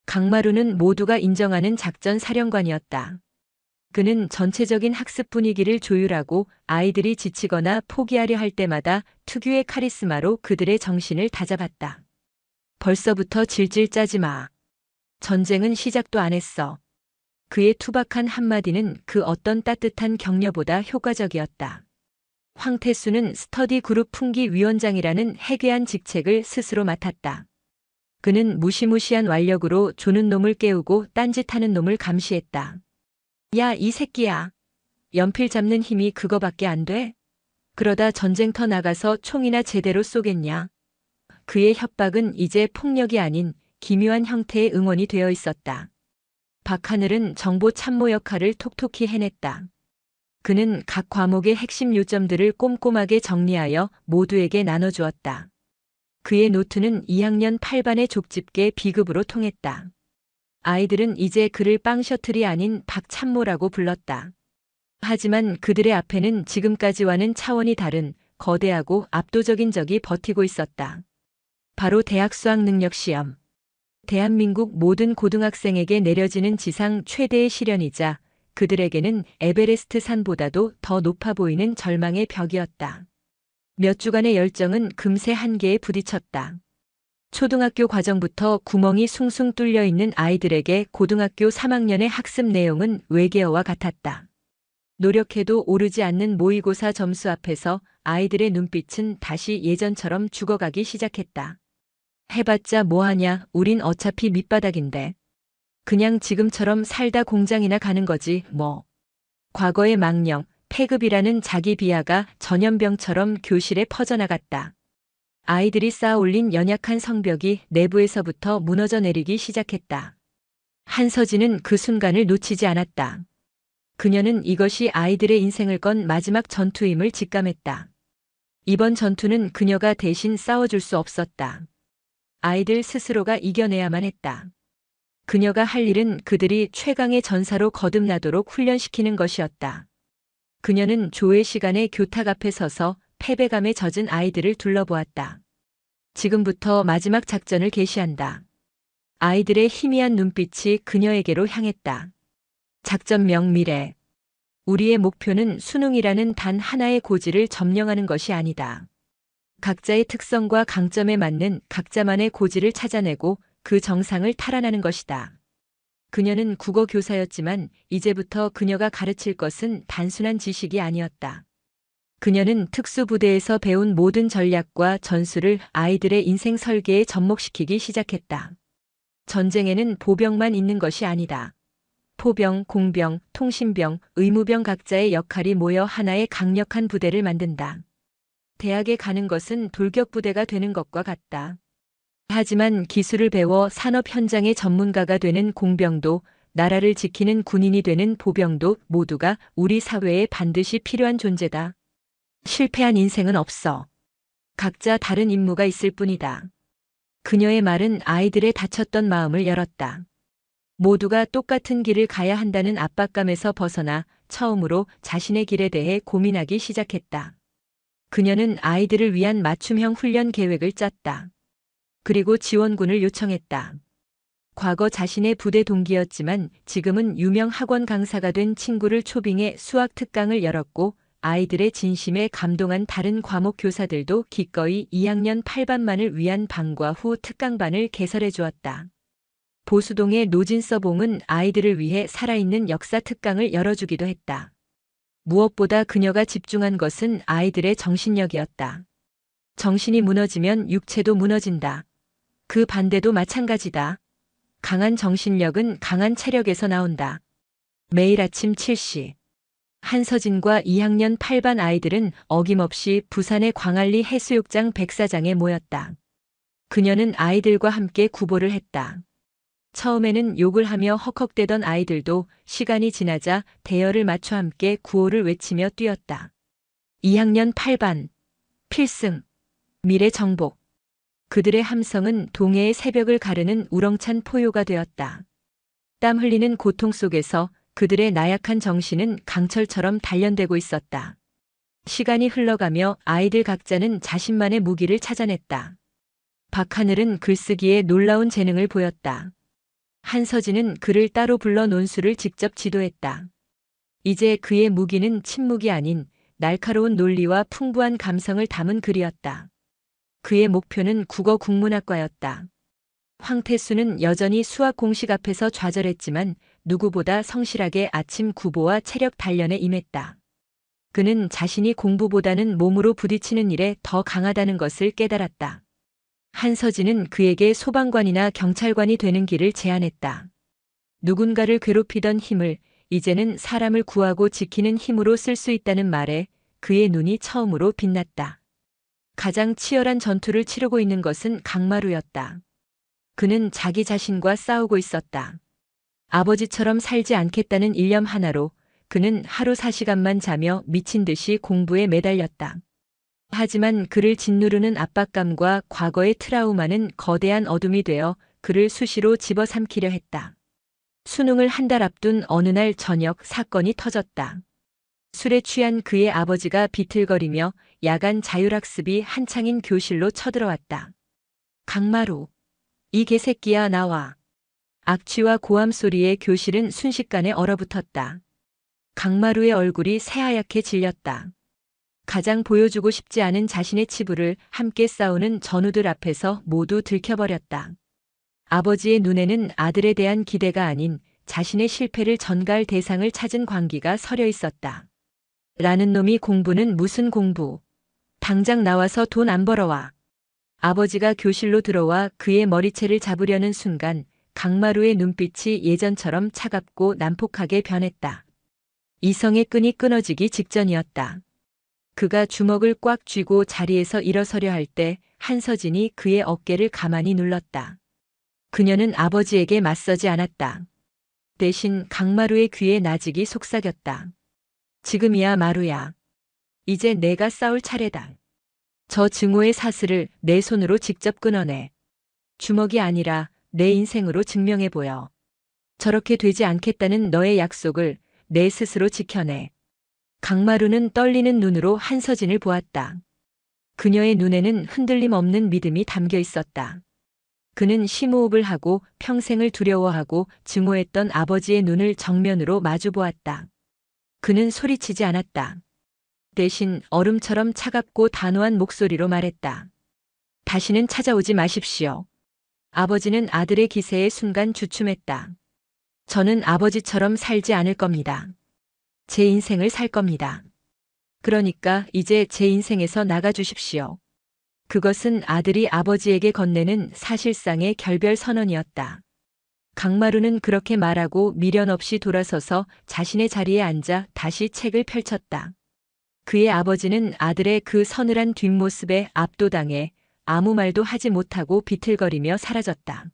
강마루는 모두가 인정하는 작전 사령관이었다. 그는 전체적인 학습 분위기를 조율하고 아이들이 지치거나 포기하려 할 때마다 특유의 카리스마로 그들의 정신을 다잡았다. 벌써부터 질질 짜지 마. 전쟁은 시작도 안 했어. 그의 투박한 한마디는 그 어떤 따뜻한 격려보다 효과적이었다. 황태수는 스터디 그룹 풍기 위원장이라는 해괴한 직책을 스스로 맡았다. 그는 무시무시한 완력으로 조는 놈을 깨우고 딴짓하는 놈을 감시했다. 야, 이 새끼야. 연필 잡는 힘이 그거밖에 안 돼? 그러다 전쟁터 나가서 총이나 제대로 쏘겠냐? 그의 협박은 이제 폭력이 아닌 기묘한 형태의 응원이 되어 있었다. 박하늘은 정보 참모 역할을 톡톡히 해냈다. 그는 각 과목의 핵심 요점들을 꼼꼼하게 정리하여 모두에게 나눠주었다. 그의 노트는 2학년 8반의 족집게 비급으로 통했다. 아이들은 이제 그를 빵 셔틀이 아닌 박 참모라고 불렀다. 하지만 그들의 앞에는 지금까지와는 차원이 다른 거대하고 압도적인 적이 버티고 있었다. 바로 대학 수학 능력 시험. 대한민국 모든 고등학생에게 내려지는 지상 최대의 시련이자 그들에게는 에베레스트 산보다도 더 높아 보이는 절망의 벽이었다. 몇 주간의 열정은 금세 한계에 부딪혔다. 초등학교 과정부터 구멍이 숭숭 뚫려 있는 아이들에게 고등학교 3학년의 학습 내용은 외계어와 같았다. 노력해도 오르지 않는 모의고사 점수 앞에서 아이들의 눈빛은 다시 예전처럼 죽어가기 시작했다. 해봤자 뭐하냐, 우린 어차피 밑바닥인데. 그냥 지금처럼 살다 공장이나 가는 거지, 뭐. 과거의 망령, 폐급이라는 자기 비하가 전염병처럼 교실에 퍼져나갔다. 아이들이 쌓아 올린 연약한 성벽이 내부에서부터 무너져 내리기 시작했다. 한서진은 그 순간을 놓치지 않았다. 그녀는 이것이 아이들의 인생을 건 마지막 전투임을 직감했다. 이번 전투는 그녀가 대신 싸워줄 수 없었다. 아이들 스스로가 이겨내야만 했다. 그녀가 할 일은 그들이 최강의 전사로 거듭나도록 훈련시키는 것이었다. 그녀는 조회 시간에 교탁 앞에 서서 패배감에 젖은 아이들을 둘러보았다. 지금부터 마지막 작전을 개시한다. 아이들의 희미한 눈빛이 그녀에게로 향했다. 작전명 미래. 우리의 목표는 수능이라는 단 하나의 고지를 점령하는 것이 아니다. 각자의 특성과 강점에 맞는 각자만의 고지를 찾아내고 그 정상을 탈환하는 것이다. 그녀는 국어 교사였지만 이제부터 그녀가 가르칠 것은 단순한 지식이 아니었다. 그녀는 특수부대에서 배운 모든 전략과 전술을 아이들의 인생 설계에 접목시키기 시작했다. 전쟁에는 보병만 있는 것이 아니다. 포병, 공병, 통신병, 의무병 각자의 역할이 모여 하나의 강력한 부대를 만든다. 대학에 가는 것은 돌격부대가 되는 것과 같다. 하지만 기술을 배워 산업 현장의 전문가가 되는 공병도 나라를 지키는 군인이 되는 보병도 모두가 우리 사회에 반드시 필요한 존재다. 실패한 인생은 없어. 각자 다른 임무가 있을 뿐이다. 그녀의 말은 아이들의 다쳤던 마음을 열었다. 모두가 똑같은 길을 가야 한다는 압박감에서 벗어나 처음으로 자신의 길에 대해 고민하기 시작했다. 그녀는 아이들을 위한 맞춤형 훈련 계획을 짰다. 그리고 지원군을 요청했다. 과거 자신의 부대 동기였지만 지금은 유명 학원 강사가 된 친구를 초빙해 수학 특강을 열었고 아이들의 진심에 감동한 다른 과목 교사들도 기꺼이 2학년 8반만을 위한 방과 후 특강반을 개설해 주었다. 보수동의 노진서봉은 아이들을 위해 살아있는 역사 특강을 열어주기도 했다. 무엇보다 그녀가 집중한 것은 아이들의 정신력이었다. 정신이 무너지면 육체도 무너진다. 그 반대도 마찬가지다. 강한 정신력은 강한 체력에서 나온다. 매일 아침 7시. 한서진과 2학년 8반 아이들은 어김없이 부산의 광안리 해수욕장 백사장에 모였다. 그녀는 아이들과 함께 구보를 했다. 처음에는 욕을 하며 헉헉대던 아이들도 시간이 지나자 대열을 맞춰 함께 구호를 외치며 뛰었다. 2학년 8반. 필승. 미래 정복. 그들의 함성은 동해의 새벽을 가르는 우렁찬 포효가 되었다. 땀 흘리는 고통 속에서 그들의 나약한 정신은 강철처럼 단련되고 있었다. 시간이 흘러가며 아이들 각자는 자신만의 무기를 찾아냈다. 박하늘은 글쓰기에 놀라운 재능을 보였다. 한서진은 그를 따로 불러 논술을 직접 지도했다. 이제 그의 무기는 침묵이 아닌 날카로운 논리와 풍부한 감성을 담은 글이었다. 그의 목표는 국어 국문학과였다. 황태수는 여전히 수학 공식 앞에서 좌절했지만 누구보다 성실하게 아침 구보와 체력 단련에 임했다. 그는 자신이 공부보다는 몸으로 부딪히는 일에 더 강하다는 것을 깨달았다. 한서진은 그에게 소방관이나 경찰관이 되는 길을 제안했다. 누군가를 괴롭히던 힘을 이제는 사람을 구하고 지키는 힘으로 쓸 수 있다는 말에 그의 눈이 처음으로 빛났다. 가장 치열한 전투를 치르고 있는 것은 강마루였다. 그는 자기 자신과 싸우고 있었다. 아버지처럼 살지 않겠다는 일념 하나로 그는 하루 4시간만 자며 미친 듯이 공부에 매달렸다. 하지만 그를 짓누르는 압박감과 과거의 트라우마는 거대한 어둠이 되어 그를 수시로 집어삼키려 했다. 수능을 한 달 앞둔 어느 날 저녁 사건이 터졌다. 술에 취한 그의 아버지가 비틀거리며 야간 자율학습이 한창인 교실로 쳐들어왔다. 강마루. 이 개새끼야 나와. 악취와 고함 소리에 교실은 순식간에 얼어붙었다. 강마루의 얼굴이 새하얗게 질렸다. 가장 보여주고 싶지 않은 자신의 치부를 함께 싸우는 전우들 앞에서 모두 들켜버렸다. 아버지의 눈에는 아들에 대한 기대가 아닌 자신의 실패를 전가할 대상을 찾은 광기가 서려 있었다. 라는 놈이 공부는 무슨 공부. 당장 나와서 돈 안 벌어와. 아버지가 교실로 들어와 그의 머리채를 잡으려는 순간 강마루의 눈빛이 예전처럼 차갑고 난폭하게 변했다. 이성의 끈이 끊어지기 직전이었다. 그가 주먹을 꽉 쥐고 자리에서 일어서려 할 때 한서진이 그의 어깨를 가만히 눌렀다. 그녀는 아버지에게 맞서지 않았다. 대신 강마루의 귀에 나직이 속삭였다. 지금이야 마루야. 이제 내가 싸울 차례다. 저 증오의 사슬을 내 손으로 직접 끊어내. 주먹이 아니라 내 인생으로 증명해 보여. 저렇게 되지 않겠다는 너의 약속을 내 스스로 지켜내. 강마루는 떨리는 눈으로 한서진을 보았다. 그녀의 눈에는 흔들림 없는 믿음이 담겨 있었다. 그는 심호흡을 하고 평생을 두려워하고 증오했던 아버지의 눈을 정면으로 마주 보았다. 그는 소리치지 않았다. 대신 얼음처럼 차갑고 단호한 목소리로 말했다. 다시는 찾아오지 마십시오. 아버지는 아들의 기세에 순간 주춤했다. 저는 아버지처럼 살지 않을 겁니다. 제 인생을 살 겁니다. 그러니까 이제 제 인생에서 나가 주십시오. 그것은 아들이 아버지에게 건네는 사실상의 결별 선언이었다. 강마루는 그렇게 말하고 미련 없이 돌아서서 자신의 자리에 앉아 다시 책을 펼쳤다. 그의 아버지는 아들의 그 서늘한 뒷모습에 압도당해 아무 말도 하지 못하고 비틀거리며 사라졌다.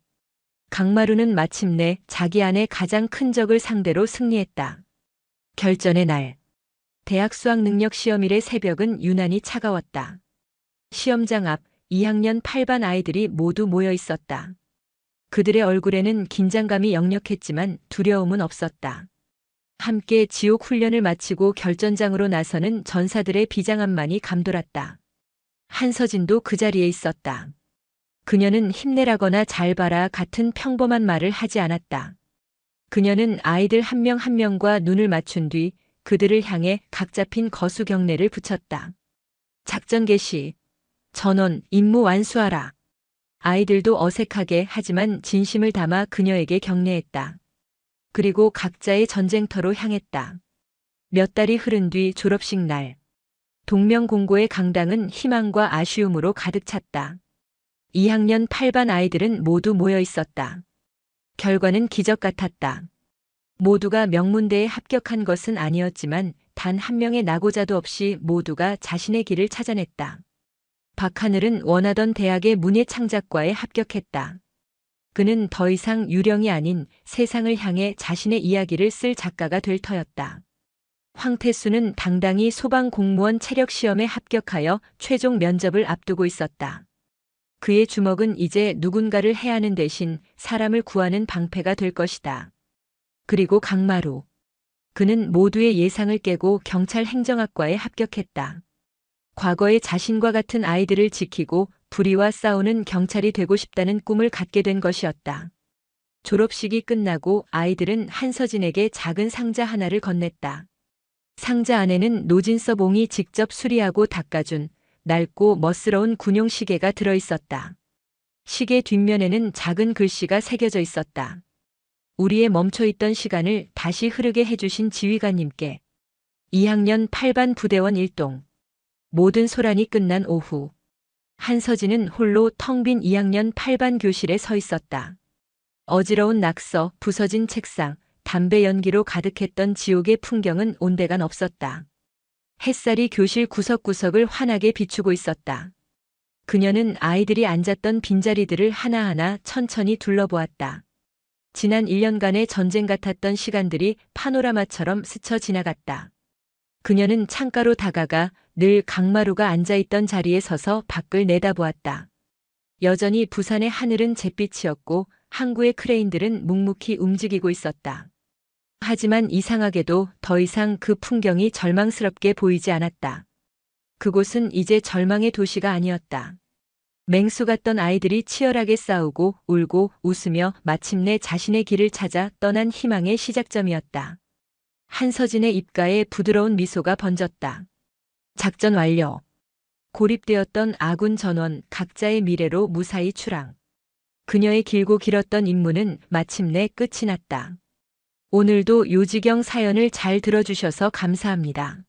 강마루는 마침내 자기 안의 가장 큰 적을 상대로 승리했다. 결전의 날. 대학 수학능력 시험일의 새벽은 유난히 차가웠다. 시험장 앞 2학년 8반 아이들이 모두 모여 있었다. 그들의 얼굴에는 긴장감이 역력했지만 두려움은 없었다. 함께 지옥 훈련을 마치고 결전장으로 나서는 전사들의 비장함만이 감돌았다. 한서진도 그 자리에 있었다. 그녀는 힘내라거나 잘 봐라 같은 평범한 말을 하지 않았다. 그녀는 아이들 한 명 한 명과 눈을 맞춘 뒤 그들을 향해 각 잡힌 거수 경례를 붙였다. 작전 개시. 전원 임무 완수하라. 아이들도 어색하게 하지만 진심을 담아 그녀에게 경례했다. 그리고 각자의 전쟁터로 향했다. 몇 달이 흐른 뒤 졸업식 날. 동명공고의 강당은 희망과 아쉬움으로 가득 찼다. 2학년 8반 아이들은 모두 모여 있었다. 결과는 기적 같았다. 모두가 명문대에 합격한 것은 아니었지만 단 한 명의 낙오자도 없이 모두가 자신의 길을 찾아냈다. 박하늘은 원하던 대학의 문예창작과에 합격했다. 그는 더 이상 유령이 아닌 세상을 향해 자신의 이야기를 쓸 작가가 될 터였다. 황태수는 당당히 소방공무원 체력시험에 합격하여 최종 면접을 앞두고 있었다. 그의 주먹은 이제 누군가를 해하는 대신 사람을 구하는 방패가 될 것이다. 그리고 강마루. 그는 모두의 예상을 깨고 경찰 행정학과에 합격했다. 과거에 자신과 같은 아이들을 지키고 불의와 싸우는 경찰이 되고 싶다는 꿈을 갖게 된 것이었다. 졸업식이 끝나고 아이들은 한서진에게 작은 상자 하나를 건넸다. 상자 안에는 노진서봉이 직접 수리하고 닦아준 낡고 멋스러운 군용 시계가 들어있었다. 시계 뒷면에는 작은 글씨가 새겨져 있었다. 우리의 멈춰있던 시간을 다시 흐르게 해주신 지휘관님께. 2학년 8반 부대원 일동. 모든 소란이 끝난 오후. 한서진은 홀로 텅 빈 2학년 8반 교실에 서 있었다. 어지러운 낙서, 부서진 책상, 담배 연기로 가득했던 지옥의 풍경은 온데간 없었다. 햇살이 교실 구석구석을 환하게 비추고 있었다. 그녀는 아이들이 앉았던 빈자리들을 하나하나 천천히 둘러보았다. 지난 1년간의 전쟁 같았던 시간들이 파노라마처럼 스쳐 지나갔다. 그녀는 창가로 다가가 늘 강마루가 앉아있던 자리에 서서 밖을 내다보았다. 여전히 부산의 하늘은 잿빛이었고 항구의 크레인들은 묵묵히 움직이고 있었다. 하지만 이상하게도 더 이상 그 풍경이 절망스럽게 보이지 않았다. 그곳은 이제 절망의 도시가 아니었다. 맹수 같던 아이들이 치열하게 싸우고 울고 웃으며 마침내 자신의 길을 찾아 떠난 희망의 시작점이었다. 한서진의 입가에 부드러운 미소가 번졌다. 작전 완료. 고립되었던 아군 전원 각자의 미래로 무사히 출항. 그녀의 길고 길었던 임무는 마침내 끝이 났다. 오늘도 요지경 사연을 잘 들어주셔서 감사합니다.